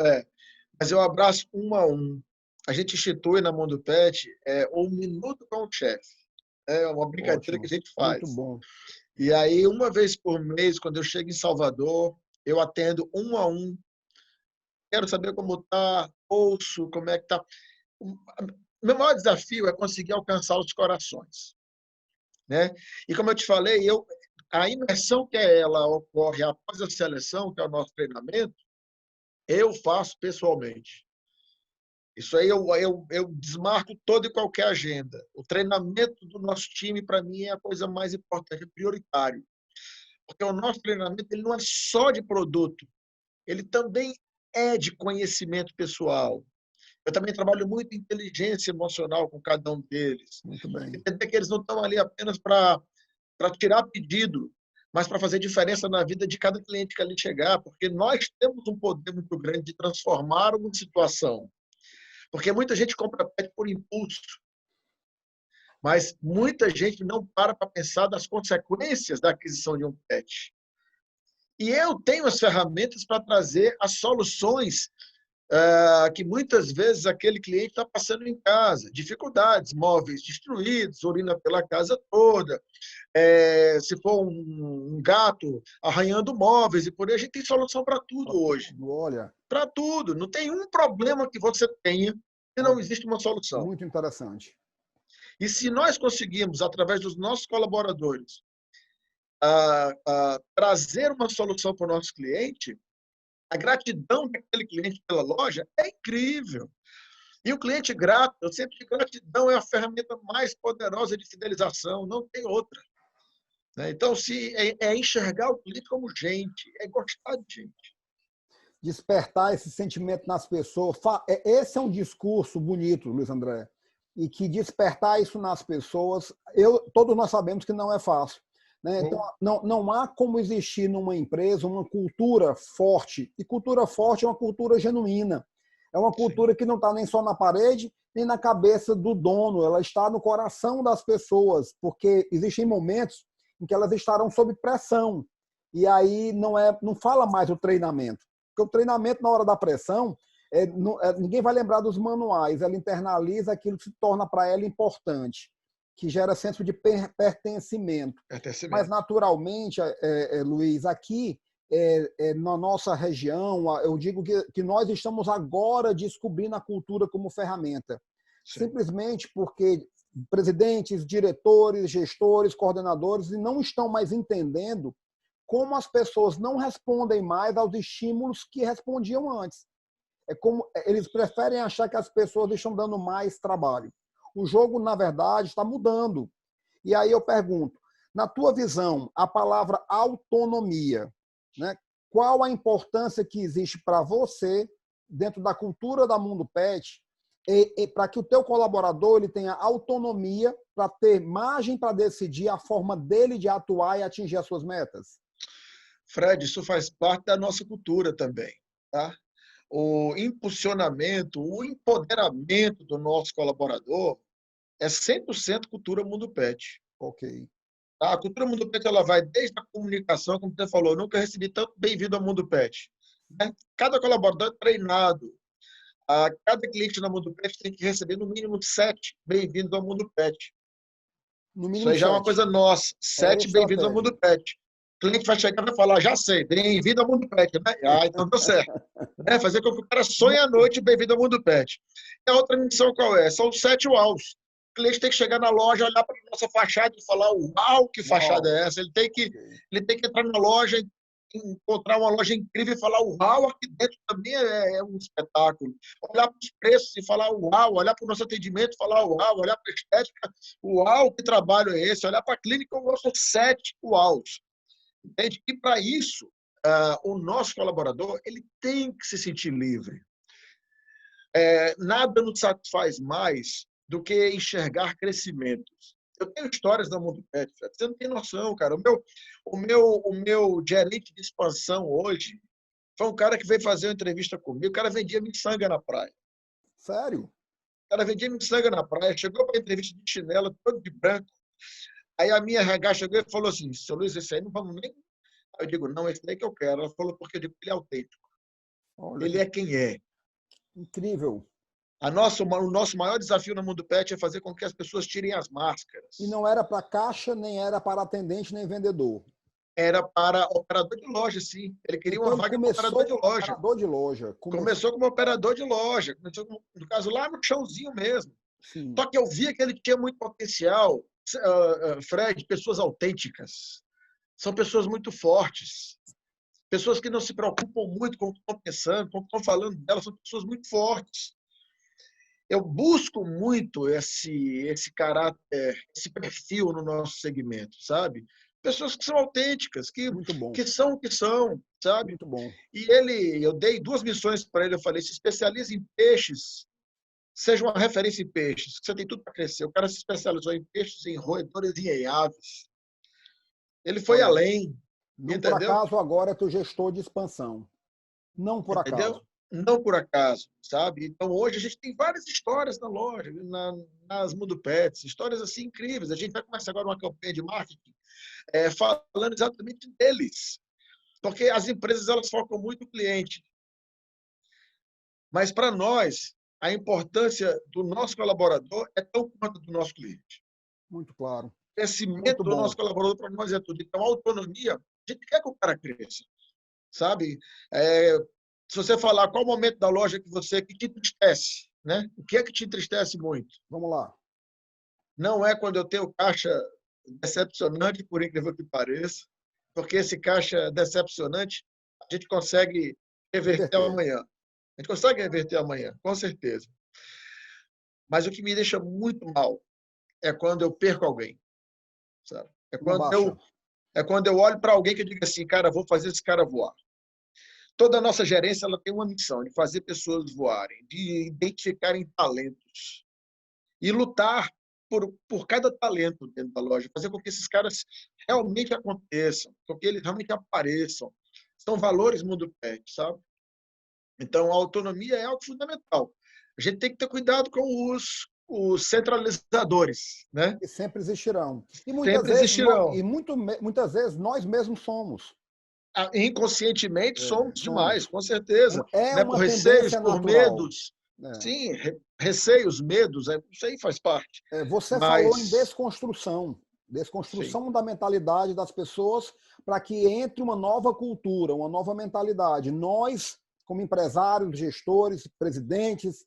Mas eu abraço um a um. A gente institui na Mundo Pet um minuto com o chefe. É uma brincadeira que Ótimo, a gente muito faz. bom. E aí, uma vez por mês, quando eu chego em Salvador, eu atendo um a um. Quero saber como está, ouço, como é que está. O meu maior desafio é conseguir alcançar os corações, né? E como eu te falei, a imersão que ela ocorre após a seleção, que é o nosso treinamento, eu faço pessoalmente. Isso aí eu desmarco toda e qualquer agenda. O treinamento do nosso time, para mim, é a coisa mais importante, é prioritário. Porque o nosso treinamento ele não é só de produto, ele também é de conhecimento pessoal. Eu também trabalho muito inteligência emocional com cada um deles. Muito bem. Entender que eles não estão ali apenas para tirar pedido, mas para fazer diferença na vida de cada cliente que ali chegar, porque nós temos um poder muito grande de transformar uma situação. Porque muita gente compra pet por impulso, mas muita gente não para pensar das consequências da aquisição de um pet. E eu tenho as ferramentas para trazer as soluções que muitas vezes aquele cliente está passando em casa. Dificuldades, móveis destruídos, urina pela casa toda. Se for um gato arranhando móveis e por aí, a gente tem solução para Para tudo hoje. tudo, olha. Para tudo. Não tem um problema que você tenha que não existe uma solução. Muito interessante. E se nós conseguirmos, através dos nossos colaboradores, trazer uma solução para o nosso cliente, a gratidão daquele cliente pela loja é incrível. E o cliente grato, eu sempre digo, gratidão é a ferramenta mais poderosa de fidelização, não tem outra. Então, enxergar o cliente como gente, é gostar de gente. Despertar esse sentimento nas pessoas. Esse é um discurso bonito, Luiz André. E que despertar isso nas pessoas, todos nós sabemos que não é fácil. Né? Então, não há como existir numa empresa uma cultura forte. E cultura forte é uma cultura genuína. É uma cultura que não está nem só na parede, nem na cabeça do dono. Ela está no coração das pessoas, porque existem momentos em que elas estarão sob pressão. E aí não fala mais o treinamento. Porque o treinamento, na hora da pressão, ninguém vai lembrar dos manuais. Ela internaliza aquilo que se torna para ela importante, que gera senso de pertencimento. Mas, naturalmente, Luiz, aqui, na nossa região, eu digo que nós estamos agora descobrindo a cultura como ferramenta. Sim. Simplesmente porque presidentes, diretores, gestores, coordenadores não estão mais entendendo como as pessoas não respondem mais aos estímulos que respondiam antes. É como eles preferem achar que as pessoas estão dando mais trabalho. O jogo, na verdade, está mudando. E aí eu pergunto, na tua visão, a palavra autonomia, né? Qual a importância que existe para você, dentro da cultura da Mundo Pet, para que o teu colaborador ele tenha autonomia para ter margem para decidir a forma dele de atuar e atingir as suas metas? Fred, isso faz parte da nossa cultura também, tá? O impulsionamento, o empoderamento do nosso colaborador é 100% cultura Mundo Pet. Ok. A cultura Mundo Pet ela vai desde a comunicação, como você falou, eu nunca recebi tanto bem-vindo ao Mundo Pet. Cada colaborador é treinado. Cada cliente na Mundo Pet tem que receber no mínimo 7 bem-vindos ao Mundo Pet. No mínimo isso aí já 7. É uma coisa nossa. 7 bem-vindos ao Mundo Pet. O cliente vai chegar e vai falar, já sei, bem-vindo ao Mundo Pet, né? Então deu certo. Fazer com que o cara sonhe à noite, bem-vindo ao Mundo Pet. E a outra missão qual é? São os 7 uaus. O cliente tem que chegar na loja, olhar para a nossa fachada e falar, uau, que fachada é essa? Ele tem que entrar na loja, encontrar uma loja incrível e falar, uau, aqui dentro também é um espetáculo. Olhar para os preços e falar, uau, olhar para o nosso atendimento e falar, uau, olhar para a estética, uau, que trabalho é esse? Olhar para a clínica, eu gosto 7 uaus. Entende? E para isso, o nosso colaborador ele tem que se sentir livre. Nada nos satisfaz mais do que enxergar crescimentos. Eu tenho histórias da Mundo Pet, você não tem noção, cara. O meu gerente de expansão hoje foi um cara que veio fazer uma entrevista comigo. O cara vendia miçanga na praia. Sério? O cara vendia miçanga na praia, chegou para a entrevista de chinelo, todo de branco. Aí a minha RH chegou e falou assim, seu Luiz, esse aí não vamos nem... Eu digo, não, esse daí que eu quero. Ela falou, porque eu digo, ele é autêntico. Olha, ele é quem é. Incrível. O nosso maior desafio no Mundo Pet é fazer com que as pessoas tirem as máscaras. E não era para caixa, nem era para atendente, nem vendedor. Era para operador de loja, sim. Ele queria então, uma vaga como operador de loja. Operador de loja. Começou como operador de loja. Começou, no caso, lá no chãozinho mesmo. Sim. Só que eu via que ele tinha muito potencial. Fred, pessoas autênticas. São pessoas muito fortes. Pessoas que não se preocupam muito com o que estão pensando, com o que estão falando delas. São pessoas muito fortes. Eu busco muito esse caráter, esse perfil no nosso segmento, sabe? Pessoas que são autênticas, que são o que são, sabe? Muito bom. E eu dei 2 missões para ele, eu falei, se especialize em peixes, seja uma referência em peixes, que você tem tudo para crescer. O cara se especializou em peixes, em roedores e em aves. Ele foi além, não entendeu? Por acaso agora é tu gestor de expansão. Não por acaso. Não por acaso, sabe? Então, hoje a gente tem várias histórias na loja, nas Mundo Pets, histórias assim incríveis. A gente vai começar agora uma campanha de marketing falando exatamente deles. Porque as empresas elas focam muito no cliente. Mas, para nós, a importância do nosso colaborador é tão quanto do nosso cliente. Muito claro. O crescimento do nosso colaborador, para nós, é tudo. Então, a autonomia, a gente quer que o cara cresça, sabe? Se você falar qual o momento da loja que te entristece, né? O que é que te entristece muito? Vamos lá. Não é quando eu tenho caixa decepcionante, por incrível que pareça, porque esse caixa decepcionante a gente consegue reverter amanhã. A gente consegue reverter amanhã, com certeza. Mas o que me deixa muito mal é quando eu perco alguém, sabe? É quando eu olho para alguém que eu digo assim, cara, vou fazer esse cara voar. Toda a nossa gerência ela tem uma missão de fazer pessoas voarem, de identificarem talentos e lutar por cada talento dentro da loja, fazer com que esses caras realmente aconteçam, com que eles realmente apareçam. São valores Mundo Pet, sabe? Então, a autonomia é algo fundamental. A gente tem que ter cuidado com os centralizadores, né? E sempre existirão. E muitas Sempre vezes, existirão. muitas vezes nós mesmos somos. Inconscientemente somos demais, Somos. com certeza. É Né? Por uma receios, tendência por natural. medos. É. Sim, receios, medos, isso aí faz parte. Você falou em Mas, desconstrução. sim, Desconstrução da mentalidade das pessoas para que entre uma nova cultura, uma nova mentalidade. Nós, como empresários, gestores, presidentes,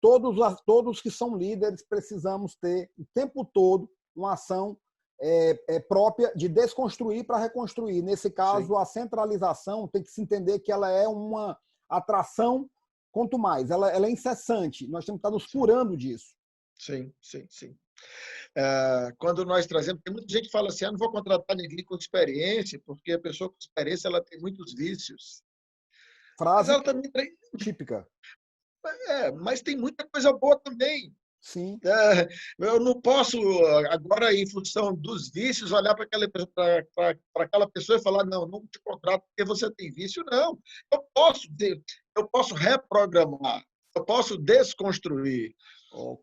todos que são líderes, precisamos ter o tempo todo uma ação própria de desconstruir para reconstruir. Nesse caso, sim, a centralização tem que se entender que ela é uma atração, quanto mais, ela é incessante. Nós temos que estar nos sim, curando disso. sim, sim, sim. Quando nós trazemos, tem muita gente que fala assim, não vou contratar ninguém com experiência, porque a pessoa com experiência ela tem muitos vícios. Mas Frase ela também tem, típica. mas tem muita coisa boa também. Sim, Eu não posso, agora, em função dos vícios, olhar para aquela pessoa e falar, não te contrato porque você tem vício. Não, eu posso reprogramar, eu posso desconstruir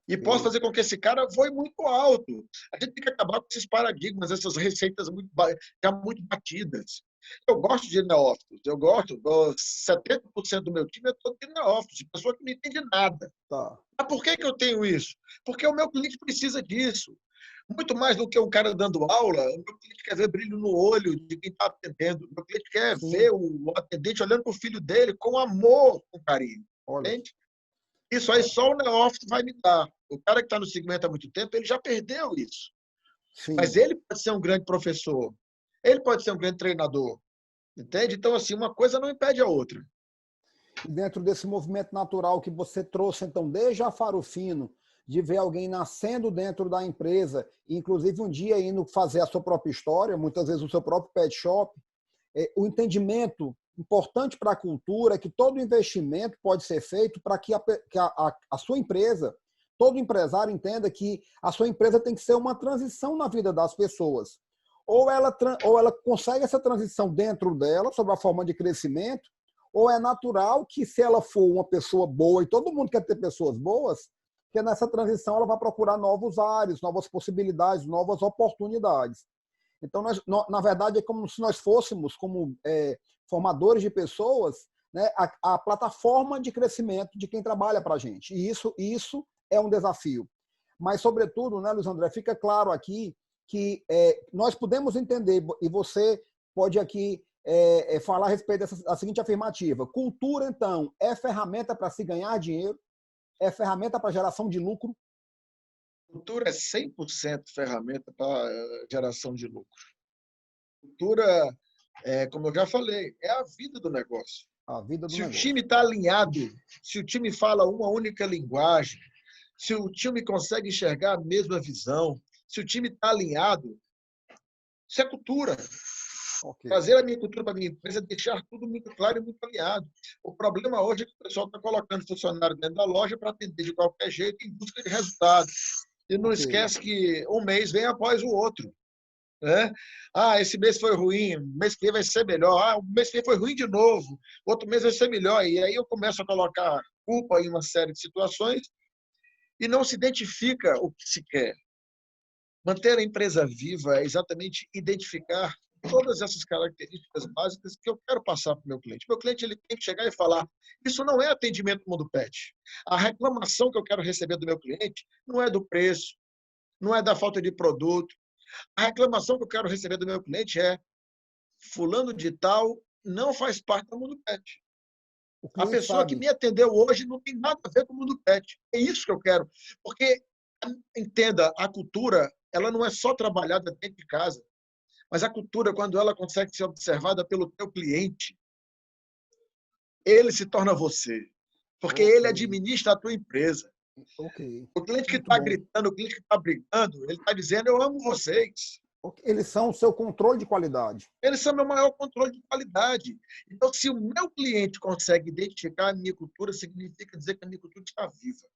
e posso ok. fazer com que esse cara voe muito alto. A gente tem que acabar com esses paradigmas, essas receitas já muito batidas. Eu gosto de neófitos, 70% do meu time é todo de neófitos, de pessoa que não entende nada. Tá. Mas por que eu tenho isso? Porque o meu cliente precisa disso. Muito mais do que um cara dando aula, o meu cliente quer ver brilho no olho de quem está atendendo. O meu cliente quer Sim, ver o atendente olhando para o filho dele com amor, com carinho. olha. Entende? Isso aí só o neófito vai me dar. O cara que está no segmento há muito tempo, ele já perdeu isso. Mas Sim. ele pode ser um grande professor. Ele pode ser um grande treinador. Entende? Então, assim, uma coisa não impede a outra. E dentro desse movimento natural que você trouxe, então, desde a Farofino, de ver alguém nascendo dentro da empresa, inclusive um dia indo fazer a sua própria história, muitas vezes o seu próprio pet shop, o entendimento importante para a cultura é que todo investimento pode ser feito para que a sua empresa, todo empresário entenda que a sua empresa tem que ser uma transição na vida das pessoas. Ou ela consegue essa transição dentro dela, sob a forma de crescimento, ou é natural que, se ela for uma pessoa boa, e todo mundo quer ter pessoas boas, que nessa transição ela vai procurar novos ares, novas possibilidades, novas oportunidades. Então, na verdade, é como se nós fôssemos, como formadores de pessoas, né, a plataforma de crescimento de quem trabalha para a gente. E isso é um desafio. Mas, sobretudo, né, Luiz André, fica claro aqui que nós podemos entender, e você pode aqui falar a respeito da seguinte afirmativa. Cultura, então, é ferramenta para se ganhar dinheiro? É ferramenta para geração de lucro? Cultura é 100% ferramenta para geração de lucro. Cultura, como eu já falei, é a vida do negócio. A vida do Se o negócio. time está alinhado, se o time fala uma única linguagem, se o time consegue enxergar a mesma visão, se o time está alinhado, isso é cultura. Ok. Trazer a minha cultura para a minha empresa é deixar tudo muito claro e muito alinhado. O problema hoje é que o pessoal está colocando funcionário dentro da loja para atender de qualquer jeito em busca de resultado. E não Ok. esquece que um mês vem após o outro. Né? Esse mês foi ruim, o mês que vem vai ser melhor. O mês que vem foi ruim de novo, outro mês vai ser melhor. E aí eu começo a colocar culpa em uma série de situações e não se identifica o que se quer. Manter a empresa viva é exatamente identificar todas essas características básicas que eu quero passar para o meu cliente. Meu cliente ele tem que chegar e falar, isso não é atendimento no mundo pet. A reclamação que eu quero receber do meu cliente não é do preço, não é da falta de produto. A reclamação que eu quero receber do meu cliente é fulano de tal não faz parte do mundo pet. O A cliente pessoa que sabe. me atendeu hoje não tem nada a ver com o mundo pet. É isso que eu quero. Porque, entenda, a cultura ela não é só trabalhada dentro de casa, mas a cultura, quando ela consegue ser observada pelo teu cliente, ele se torna você. Porque Ok. ele administra a tua empresa. Ok. O cliente que Muito está bom. gritando, o cliente que está brigando, ele está dizendo, eu amo vocês. Eles são o seu controle de qualidade. Eles são meu maior controle de qualidade. Então, se o meu cliente consegue identificar a minha cultura, significa dizer que a minha cultura está viva.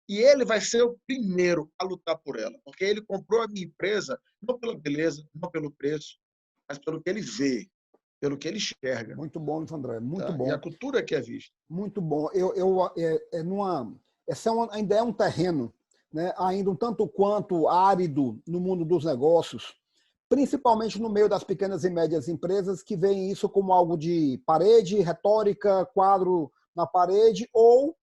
E ele vai ser o primeiro a lutar por ela, porque ele comprou a minha empresa não pela beleza, não pelo preço, mas pelo que ele vê, pelo que ele enxerga. Muito bom, Luiz André. Muito Tá? E a bom. cultura que é vista. Muito bom. Essa ainda é um terreno né, ainda um tanto quanto árido no mundo dos negócios, principalmente no meio das pequenas e médias empresas que veem isso como algo de parede, retórica, quadro na parede, ou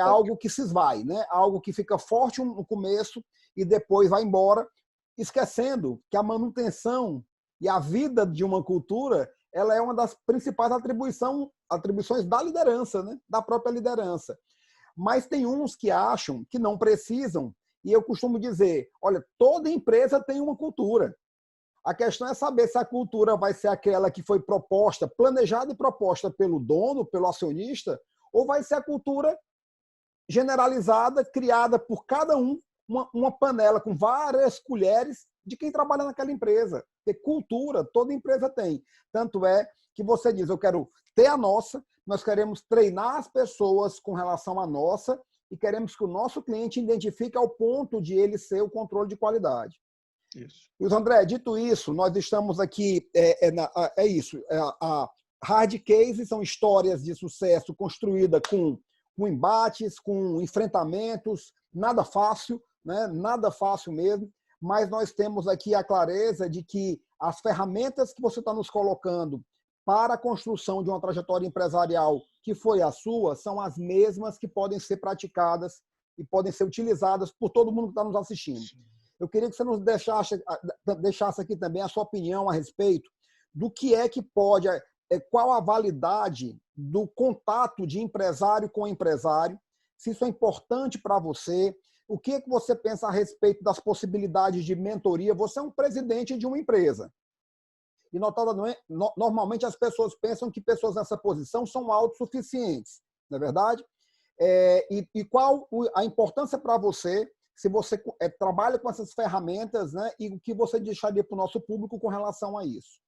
algo que se esvai, né? Algo que fica forte no começo e depois vai embora, esquecendo que a manutenção e a vida de uma cultura ela é uma das principais atribuições da liderança, né? Da própria liderança. Mas tem uns que acham que não precisam, e eu costumo dizer, olha, toda empresa tem uma cultura. A questão é saber se a cultura vai ser aquela que foi proposta, planejada e proposta pelo dono, pelo acionista, ou vai ser a cultura generalizada, criada por cada um, uma panela com várias colheres de quem trabalha naquela empresa. Porque cultura, toda empresa tem. Tanto é que você diz, eu quero ter a nossa, nós queremos treinar as pessoas com relação à nossa e queremos que o nosso cliente identifique ao ponto de ele ser o controle de qualidade. Isso. Luiz André, dito isso, nós estamos aqui, isso, a hard cases são histórias de sucesso construídas com embates, com enfrentamentos, nada fácil, né? Nada fácil mesmo, mas nós temos aqui a clareza de que as ferramentas que você está nos colocando para a construção de uma trajetória empresarial que foi a sua, são as mesmas que podem ser praticadas e podem ser utilizadas por todo mundo que está nos assistindo. Eu queria que você nos deixasse aqui também a sua opinião a respeito do que é que pode, qual a validade do contato de empresário com empresário, se isso é importante para você, o que é que você pensa a respeito das possibilidades de mentoria. Você é um presidente de uma empresa. E normalmente as pessoas pensam que pessoas nessa posição são autossuficientes, não é verdade? E qual a importância para você, se você trabalha com essas ferramentas, né, e o que você deixaria para o nosso público com relação a isso?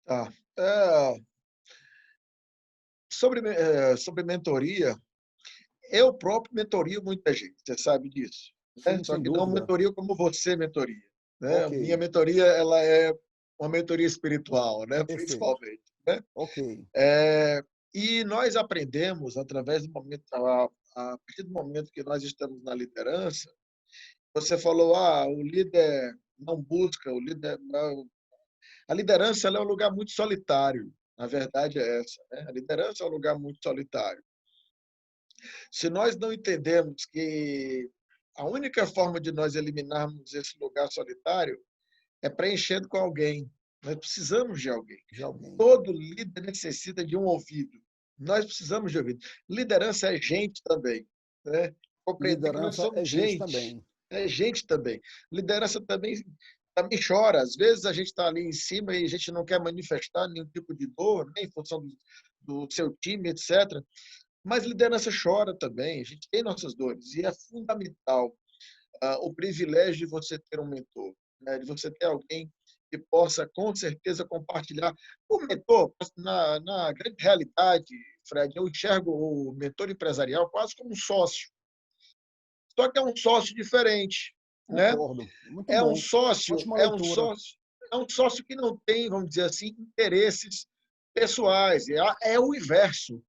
Tá. Sobre mentoria, eu próprio mentorio muita gente, você sabe disso. Né? Sim, Só sem que não dúvida. mentorio como você mentoria. Né? Okay. Minha mentoria ela é uma mentoria espiritual, né? Perfeito. Principalmente. Né? Ok. E nós aprendemos, através do momento, a partir do momento que nós estamos na liderança, você falou, o líder não busca, o líder não... A liderança ela é um lugar muito solitário, a verdade é essa. Né? A liderança é um lugar muito solitário. Se nós não entendemos que a única forma de nós eliminarmos esse lugar solitário é preenchendo com alguém. Nós precisamos de alguém. Todo líder necessita de um ouvido. Nós precisamos de ouvido. Liderança é gente também. Né? Compreender que nós somos gente também. É gente também. Liderança também chora. Às vezes a gente está ali em cima e a gente não quer manifestar nenhum tipo de dor, né, em função do seu time, etc. Mas liderança chora também, a gente tem nossas dores, e é fundamental o privilégio de você ter um mentor, né? De você ter alguém que possa, com certeza, compartilhar. O mentor, na grande realidade, Fred, eu enxergo o mentor empresarial quase como um sócio, só que é um sócio diferente. Concordo. Né? Muito É um bom. sócio, Ótima leitura. é um sócio que não tem, vamos dizer assim, interesses pessoais, é o inverso.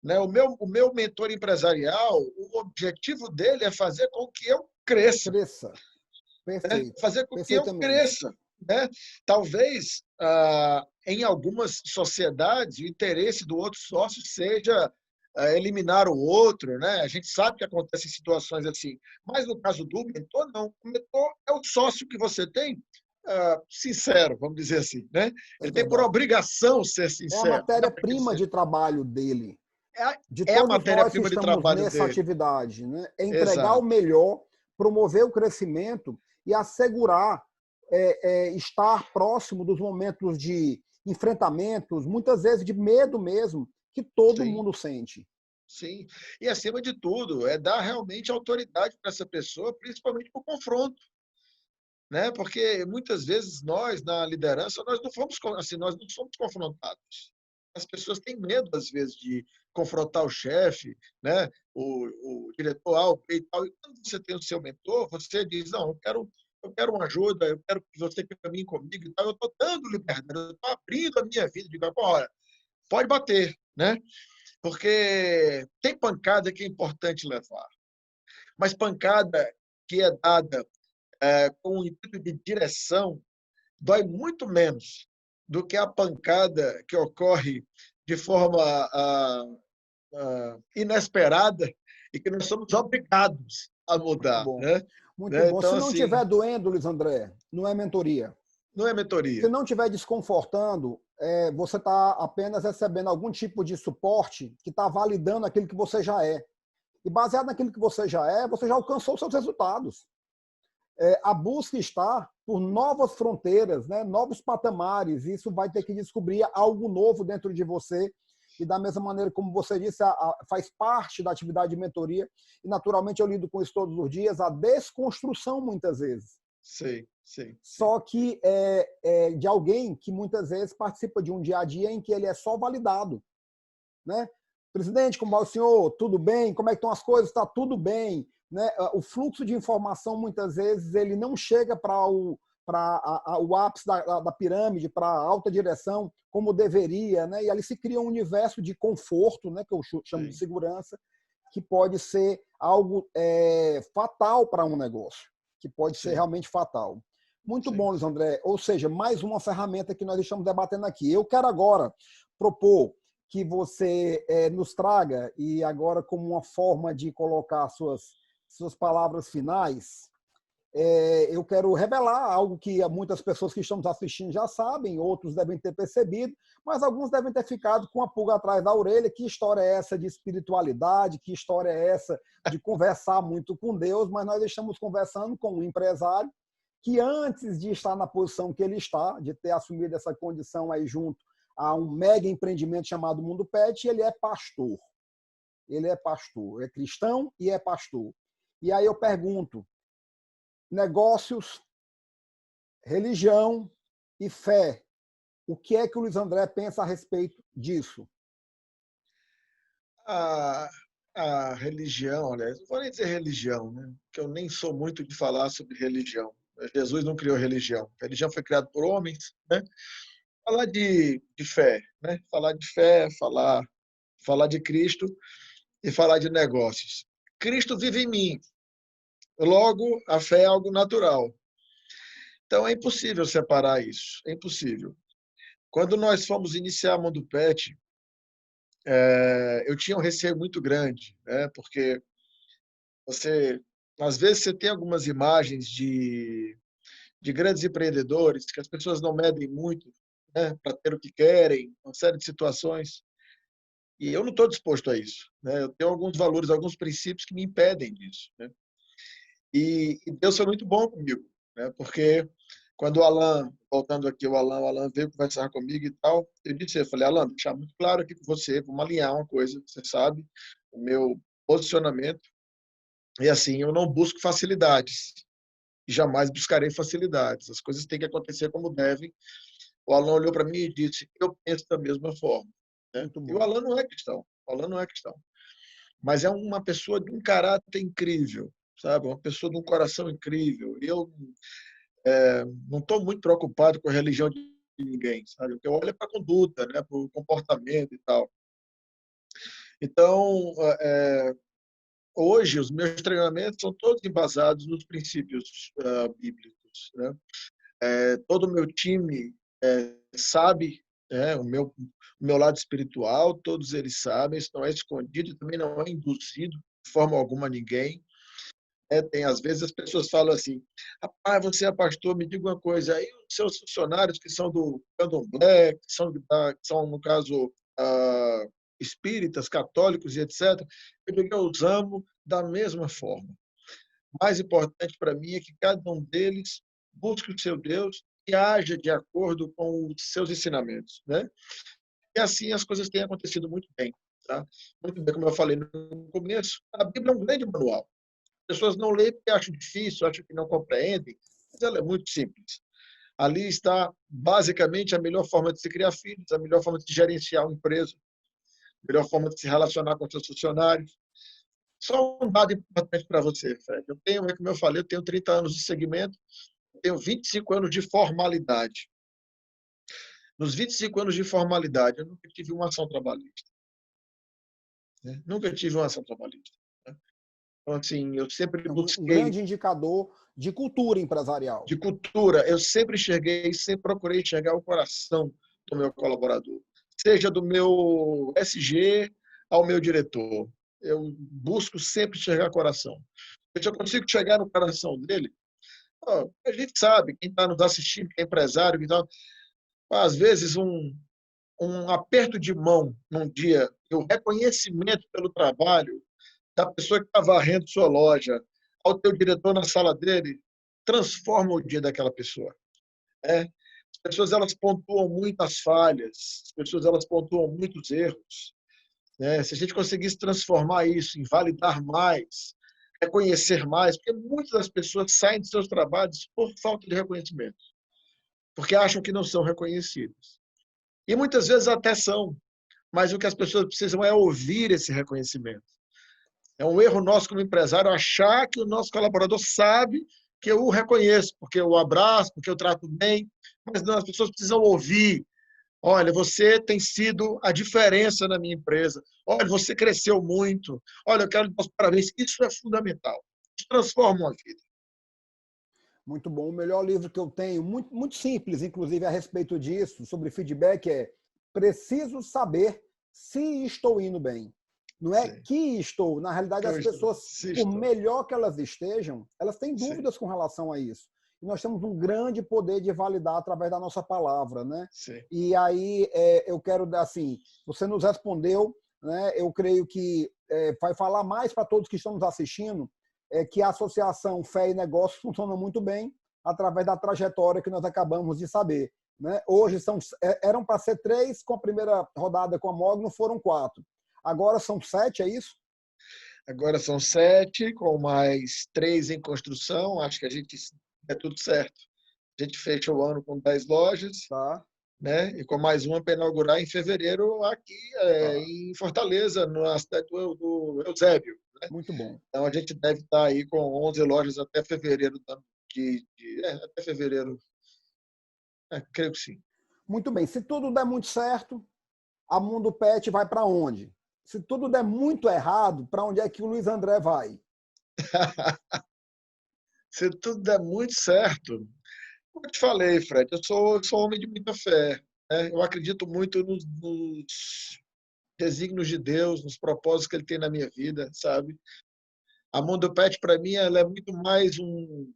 Né? O meu mentor empresarial, o objetivo dele é fazer com que eu cresça. Perfeito. Né? Fazer com que eu cresça. Né? Talvez, em algumas sociedades, o interesse do outro sócio seja eliminar o outro. Né? A gente sabe que acontecem situações assim. Mas, no caso do mentor, não. O mentor é o sócio que você tem, sincero, vamos dizer assim. Né? Ele tem por obrigação ser sincero. É a matéria-prima de trabalho dele. De É a todos nós que matéria-prima de estamos trabalho nessa dele. atividade, né? É entregar Exato. o melhor, promover o crescimento e assegurar estar próximo dos momentos de enfrentamentos, muitas vezes de medo mesmo, que todo mundo sente. Sim. E, acima de tudo, é dar realmente autoridade para essa pessoa, principalmente para o confronto. Né? Porque, muitas vezes, nós, na liderança, nós não somos confrontados. As pessoas têm medo, às vezes, de confrontar o chefe, né? o diretor A, o B e tal. E quando você tem o seu mentor, você diz, não, eu quero uma ajuda, eu quero que você caminhe comigo e tal. Eu estou dando liberdade, eu estou abrindo a minha vida. Digo, olha, pode bater, né? Porque tem pancada que é importante levar. Mas pancada que é dada com o intuito de direção dói muito menos do que a pancada que ocorre de forma inesperada e que nós somos obrigados a Muito mudar, bom. né? Muito bom. Então, Se não assim, estiver doendo, Luiz André, não é mentoria. não é Se mentoria. não estiver desconfortando, você está apenas recebendo algum tipo de suporte que está validando aquilo que você já é. E baseado naquilo que você já alcançou os seus resultados. A busca está por novas fronteiras, né? Novos patamares. Isso vai ter que descobrir algo novo dentro de você. E da mesma maneira, como você disse, faz parte da atividade de mentoria. E, naturalmente, eu lido com isso todos os dias, a desconstrução, muitas vezes. Sim, sim, sim. Só que de alguém que, muitas vezes, participa de um dia a dia em que ele é só validado. Né? Presidente, como vai o senhor? Tudo bem? Como é que estão as coisas? Está tudo bem. Né? O fluxo de informação, muitas vezes, ele não chega para o ápice da pirâmide, para a alta direção, como deveria. Né? E ali se cria um universo de conforto, né? Que eu chamo de Sim. segurança, que pode ser algo fatal para um negócio, que pode ser Sim, realmente fatal. Muito sim, bom, Luiz sim. André. Ou seja, mais uma ferramenta que nós estamos debatendo aqui. Eu quero agora propor que você nos traga, e agora como uma forma de colocar suas palavras finais, eu quero revelar algo que muitas pessoas que estão nos assistindo já sabem, outros devem ter percebido, mas alguns devem ter ficado com a pulga atrás da orelha. Que história é essa de espiritualidade? Que história é essa de conversar muito com Deus? Mas nós estamos conversando com um empresário que, antes de estar na posição que ele está, de ter assumido essa condição aí junto a um mega empreendimento chamado Mundo Pet, ele é pastor. Ele é pastor, é cristão e é pastor. E aí eu pergunto, negócios, religião e fé, o que é que o Luiz André pensa a respeito disso? A, a religião, aliás, não vou nem dizer religião, né? Porque eu nem sou muito de falar sobre religião. Jesus não criou religião. A religião foi criada por homens, né? Falar de fé, né? Falar de fé, falar de Cristo e falar de negócios. Cristo vive em mim. Logo, a fé é algo natural. Então, é impossível separar isso. É impossível. Quando nós fomos iniciar a Mundo Pet, eu tinha um receio muito grande, né? Porque você, às vezes, você tem algumas imagens de grandes empreendedores que as pessoas não medem muito, né? Para ter o que querem, uma série de situações. E eu não estou disposto a isso, né? Eu tenho alguns valores, alguns princípios que me impedem disso, né? E Deus foi muito bom comigo, né? Porque quando o Alan, voltando aqui, o Alan veio conversar comigo e tal, eu disse, eu falei, Alan, deixar muito claro aqui com você, vamos alinhar uma coisa, você sabe, o meu posicionamento, e assim, eu não busco facilidades, e jamais buscarei facilidades, as coisas têm que acontecer como devem. O Alan olhou para mim e disse, eu penso da mesma forma, né? Muito E o bom. Alan não é cristão, o Alan não é cristão, mas é uma pessoa de um caráter incrível, sabe? Uma pessoa de um coração incrível. Eu não estou muito preocupado com a religião de ninguém, sabe? O que eu olho é para a conduta, né? Para o comportamento e tal. Então, hoje, os meus treinamentos são todos embasados nos princípios bíblicos, né? Todo o meu time sabe, o meu lado espiritual, todos eles sabem, isso não é escondido, também não é induzido de forma alguma a ninguém. Tem, às vezes as pessoas falam assim, rapaz, você é pastor, me diga uma coisa, aí os seus funcionários que são do candomblé, que são no caso, espíritas, católicos e etc., eu digo, eu os amo da mesma forma. O mais importante para mim é que cada um deles busque o seu Deus e haja de acordo com os seus ensinamentos, né? E assim as coisas têm acontecido muito bem, tá? Muito bem, como eu falei no começo, a Bíblia é um grande manual. As pessoas não leem porque acham difícil, acham que não compreendem, mas ela é muito simples. Ali está, basicamente, a melhor forma de se criar filhos, a melhor forma de se gerenciar uma empresa, a melhor forma de se relacionar com seus funcionários. Só um dado importante para você, Fred. Eu tenho, como eu falei, eu tenho 30 anos de segmento, eu tenho 25 anos de formalidade. Nos 25 anos de formalidade, eu nunca tive uma ação trabalhista. Né? Nunca tive uma ação trabalhista. Né? Então, assim, eu sempre É um busquei grande indicador de cultura empresarial. de cultura, eu sempre enxerguei, sempre procurei enxergar o coração do meu colaborador, seja do meu SG ao meu diretor. Eu busco sempre enxergar coração. Se eu consigo chegar no coração dele, ó, a gente sabe, quem está nos assistindo, que é empresário, que tá, às vezes um aperto de mão num dia, o reconhecimento pelo trabalho da pessoa que está varrendo sua loja, ao teu diretor na sala dele, transforma o dia daquela pessoa. Né? As pessoas elas pontuam muitas falhas, as pessoas elas pontuam muitos erros. Né? Se a gente conseguisse transformar isso em validar mais, reconhecer mais, porque muitas das pessoas saem de seus trabalhos por falta de reconhecimento, porque acham que não são reconhecidas. E muitas vezes até são, mas o que as pessoas precisam é ouvir esse reconhecimento. É um erro nosso como empresário achar que o nosso colaborador sabe que eu o reconheço, porque eu o abraço, porque eu trato bem, mas não, as pessoas precisam ouvir. Olha, você tem sido a diferença na minha empresa. Olha, você cresceu muito. Olha, eu quero lhe dar os parabéns. Isso é fundamental. Isso transforma a vida. Muito bom. O melhor livro que eu tenho, muito, muito simples, inclusive, a respeito disso, sobre feedback, é Preciso Saber Se Estou Indo Bem. Não é Sim. que estou. Na realidade, Eu as estou. pessoas, Se por estou. melhor que elas estejam, elas têm Sim, dúvidas com relação a isso. E nós temos um grande poder de validar através da nossa palavra, né? sim. E aí eu quero dar assim, você nos respondeu, né? Eu creio que vai falar mais para todos que estão nos assistindo, que a associação Fé e Negócios funciona muito bem através da trajetória que nós acabamos de saber. Né? Hoje eram para ser 3, com a primeira rodada com a Mogno foram 4. Agora são 7, é isso? Agora são 7, com mais 3 em construção. Acho que a gente é tudo certo. A gente fecha o ano com 10 lojas, Tá, né? E com mais uma para inaugurar em fevereiro aqui tá. em Fortaleza, na cidade do Eusébio. Né? Muito bom. Então a gente deve estar aí com 11 lojas até fevereiro até fevereiro, creio que sim. Muito bem. Se tudo der muito certo, a Mundo Pet vai para onde? Se tudo der muito errado, para onde é que o Luiz André vai? Se tudo der muito certo, como eu te falei, Fred, eu sou homem de muita fé. Né? Eu acredito muito nos desígnios de Deus, nos propósitos que Ele tem na minha vida, sabe? A Mundo Pet, para mim, ela é muito mais um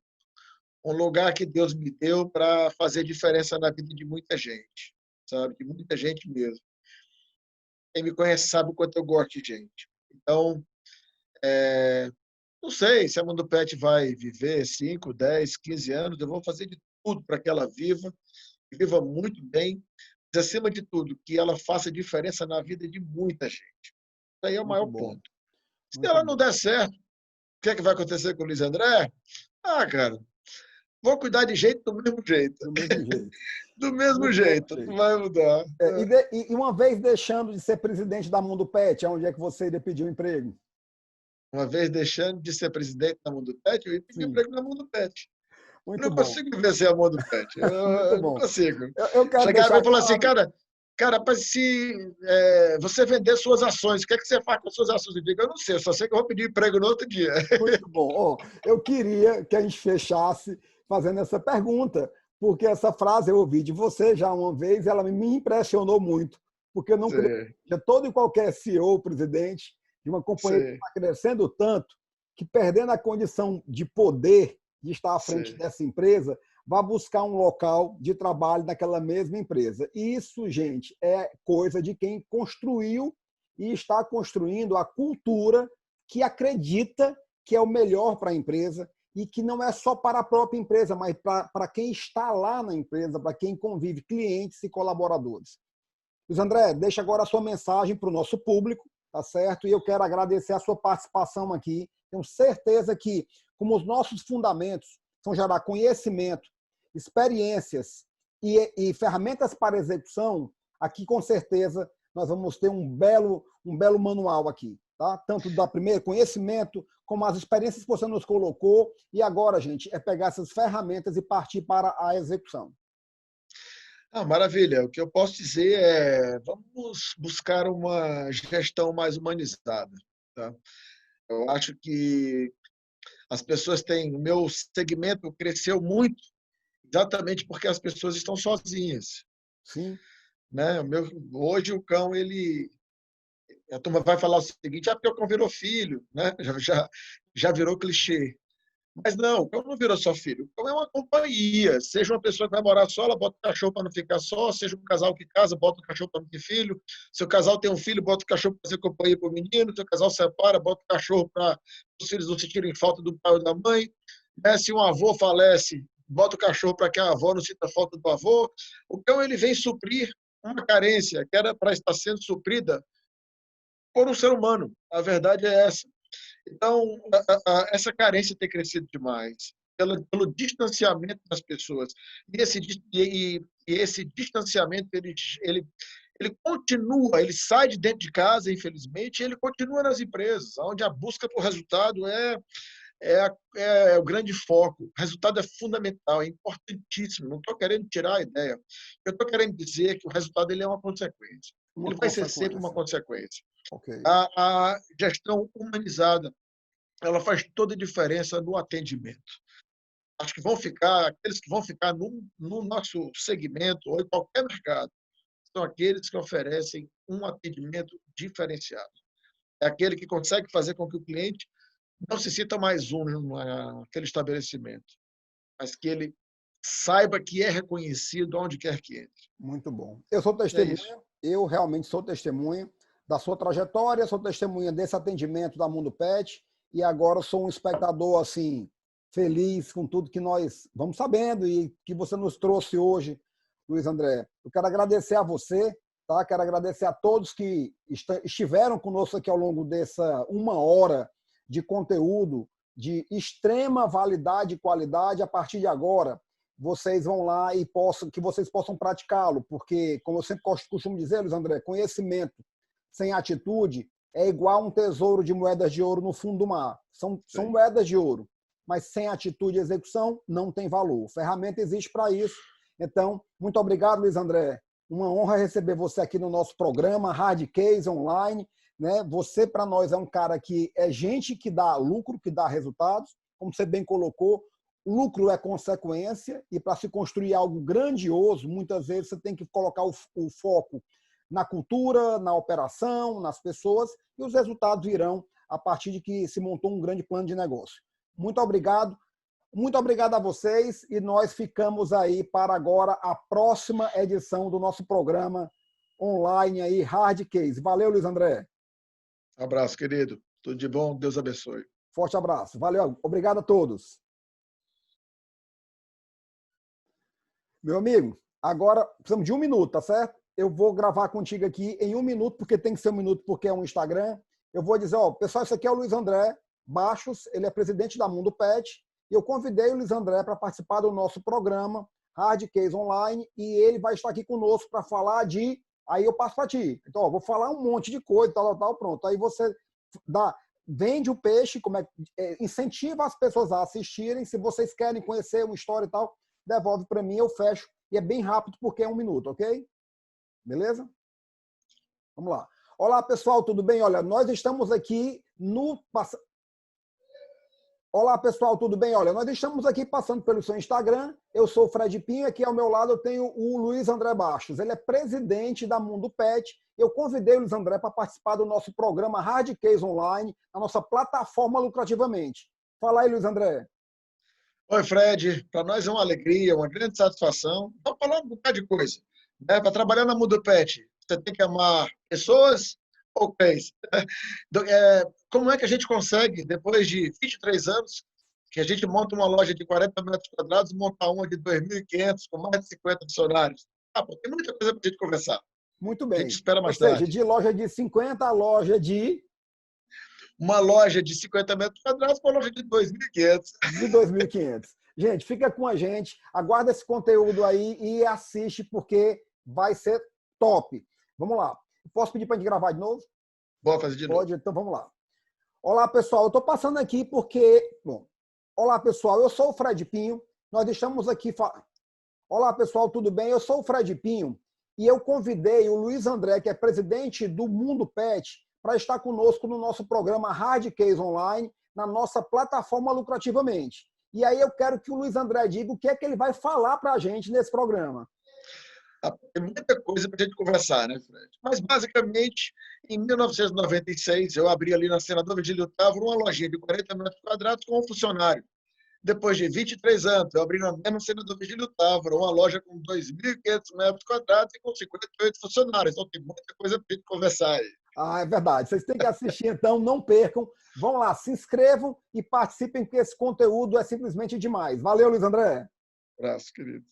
lugar que Deus me deu para fazer diferença na vida de muita gente, sabe? De muita gente mesmo. Quem me conhece sabe o quanto eu gosto de gente. Então, não sei se a Mundo Pet vai viver 5, 10, 15 anos, eu vou fazer de tudo para que ela viva muito bem, mas, acima de tudo, que ela faça diferença na vida de muita gente. Isso aí é o Muito maior bom. ponto. Se Muito ela não bom. der certo, o que é que vai acontecer com o Luiz André? Ah, cara, vou cuidar de jeito do mesmo jeito. Do mesmo jeito. Do mesmo Do mesmo jeito, não jeito. vai mudar. E uma vez deixando de ser presidente da Mundo Pet, aonde é que você iria pedir um emprego? Uma vez deixando de ser presidente da Mundo Pet, eu ia pedir Sim. emprego na Mundo Pet. Eu Muito não bom. consigo vencer a Mundo Pet. Muito Eu não bom. consigo. Eu quero Chegar deixar e falar assim, claro. cara, se você vender suas ações, o que é que você faz com as suas ações? Eu digo, eu não sei, eu só sei que eu vou pedir emprego no outro dia. Muito bom. Oh, eu queria que a gente fechasse fazendo essa pergunta, porque essa frase eu ouvi de você já uma vez, ela me impressionou muito, porque eu não creio Sei, que todo e qualquer CEO, presidente de uma companhia que sei, está crescendo tanto, que perdendo a condição de poder de estar à frente sei, dessa empresa, vai buscar um local de trabalho naquela mesma empresa. E isso, gente, é coisa de quem construiu e está construindo a cultura que acredita que é o melhor para a empresa e que não é só para a própria empresa, mas para quem está lá na empresa, para quem convive, clientes e colaboradores. Luiz André, deixa agora a sua mensagem para o nosso público, tá certo? E eu quero agradecer a sua participação aqui. Tenho certeza que, como os nossos fundamentos são gerar conhecimento, experiências e ferramentas para execução, aqui com certeza nós vamos ter um belo manual aqui, tá? Tanto da primeira conhecimento, como as experiências que você nos colocou. E agora, gente, é pegar essas ferramentas e partir para a execução. Ah, maravilha. O que eu posso dizer é, vamos buscar uma gestão mais humanizada. Tá? Eu acho que as pessoas têm... O meu segmento cresceu muito exatamente porque as pessoas estão sozinhas, Sim, né? Hoje o cão, a turma vai falar o seguinte: porque o cão virou filho, né? Já virou clichê. Mas não, o cão não virou só filho. O cão é uma companhia. Seja uma pessoa que vai morar só, ela bota o cachorro para não ficar só. Seja um casal que casa, bota o cachorro para não ter filho. Se o casal tem um filho, bota o cachorro para fazer companhia para o menino. Se o casal separa, bota o cachorro para os filhos não sentirem falta do pai ou da mãe. Se um avô falece, bota o cachorro para que a avó não sinta falta do avô. O cão, ele vem suprir uma carência que era para estar sendo suprida por um ser humano. A verdade é essa. Então, essa carência tem crescido demais pelo distanciamento das pessoas. E esse distanciamento, ele continua, ele sai de dentro de casa, infelizmente, e ele continua nas empresas, onde a busca por resultado é o grande foco. O resultado é fundamental, é importantíssimo. Não estou querendo tirar a ideia. Eu estou querendo dizer que o resultado ele é uma consequência. uma Ele vai ser sempre uma consequência. consequência. Ok. A gestão humanizada, ela faz toda a diferença no atendimento. Acho que aqueles que vão ficar no nosso segmento ou em qualquer mercado, são aqueles que oferecem um atendimento diferenciado. É aquele que consegue fazer com que o cliente não se sinta mais um naquele estabelecimento, mas que ele saiba que é reconhecido onde quer que entre. Muito bom. Eu sou É isso. testemunha, eu realmente sou testemunha da sua trajetória, sou testemunha desse atendimento da Mundo Pet e agora sou um espectador assim feliz com tudo que nós vamos sabendo e que você nos trouxe hoje, Luiz André. Eu quero agradecer a você, tá? Quero agradecer a todos que estiveram conosco aqui ao longo dessa 1 hora de conteúdo de extrema validade e qualidade. A partir de agora, vocês vão lá e que vocês possam praticá-lo, porque, como eu sempre costumo dizer, Luiz André, conhecimento sem atitude é igual a um tesouro de moedas de ouro no fundo do mar. São moedas de ouro, mas sem atitude e execução não tem valor. A ferramenta existe para isso. Então, muito obrigado, Luiz André. Uma honra receber você aqui no nosso programa Hard Case Online. Né? Você, para nós, é um cara que é gente que dá lucro, que dá resultados, como você bem colocou. Lucro é consequência e para se construir algo grandioso, muitas vezes você tem que colocar o foco na cultura, na operação, nas pessoas e os resultados virão a partir de que se montou um grande plano de negócio. Muito obrigado a vocês e nós ficamos aí para agora a próxima edição do nosso programa online aí, Hard Case. Valeu, Luiz André. Um abraço, querido. Tudo de bom. Deus abençoe. Forte abraço. Valeu. Obrigado a todos. Meu amigo, agora precisamos de 1 minuto, tá certo? Eu vou gravar contigo aqui em 1 minuto, porque tem que ser 1 minuto, porque é um Instagram. Eu vou dizer, ó, pessoal, esse aqui é o Luiz André Baixos, ele é presidente da Mundo Pet, e eu convidei o Luiz André para participar do nosso programa Hard Case Online, e ele vai estar aqui conosco para falar de... Aí eu passo para ti. Então, ó, vou falar um monte de coisa, tal, pronto. Aí você vende o peixe, incentiva as pessoas a assistirem. Se vocês querem conhecer uma história e tal, devolve para mim, eu fecho. E é bem rápido, porque é 1 minuto, ok? Beleza? Vamos lá. Olá, pessoal, tudo bem? Olha, nós estamos aqui no... Olá, pessoal, tudo bem? Olha, nós estamos aqui passando pelo seu Instagram. Eu sou o Fred Pinho, aqui ao meu lado eu tenho o Luiz André Bastos. Ele é presidente da Mundo Pet. Eu convidei o Luiz André para participar do nosso programa Hard Case Online, na nossa plataforma Lucrativamente. Fala aí, Luiz André. Oi, Fred. Para nós é uma alegria, uma grande satisfação. Vamos falar um bocado de coisa. Né? Para trabalhar na Mundo Pet, você tem que amar pessoas ou cães. Como é que a gente consegue, depois de 23 anos, que a gente monta uma loja de 40 metros quadrados, montar uma de 2.500 com mais de 50 funcionários? Tem muita coisa para a gente conversar. Muito A gente bem. espera Ou mais seja, tarde. de loja de 50 a loja de... Uma loja de 50 metros quadrados para uma loja de 2.500. De 2.500. Gente, fica com a gente, aguarda esse conteúdo aí e assiste, porque vai ser top. Vamos lá. Posso pedir para a gente gravar de novo? Bora fazer de novo. Pode, então vamos lá. Olá, pessoal. Eu estou passando aqui porque... Bom, olá, pessoal. Eu sou o Fred Pinho. Nós estamos aqui... Olá, pessoal. Tudo bem? Eu sou o Fred Pinho e eu convidei o Luiz André, que é presidente do Mundo Pet, para estar conosco no nosso programa Hard Case Online, na nossa plataforma Lucrativamente. E aí eu quero que o Luiz André diga o que é que ele vai falar para a gente nesse programa. Tem muita coisa para a gente conversar, né, Fred? Mas, basicamente, em 1996, eu abri ali na Senador Virgílio Távora uma lojinha de 40 metros quadrados com um funcionário. Depois de 23 anos, eu abri na mesma Senador Virgílio Távora uma loja com 2.500 metros quadrados e com 58 funcionários. Então, tem muita coisa para a gente conversar aí. É verdade. Vocês têm que assistir, então, não percam. Vão lá, se inscrevam e participem, porque esse conteúdo é simplesmente demais. Valeu, Luiz André. Abraço, querido.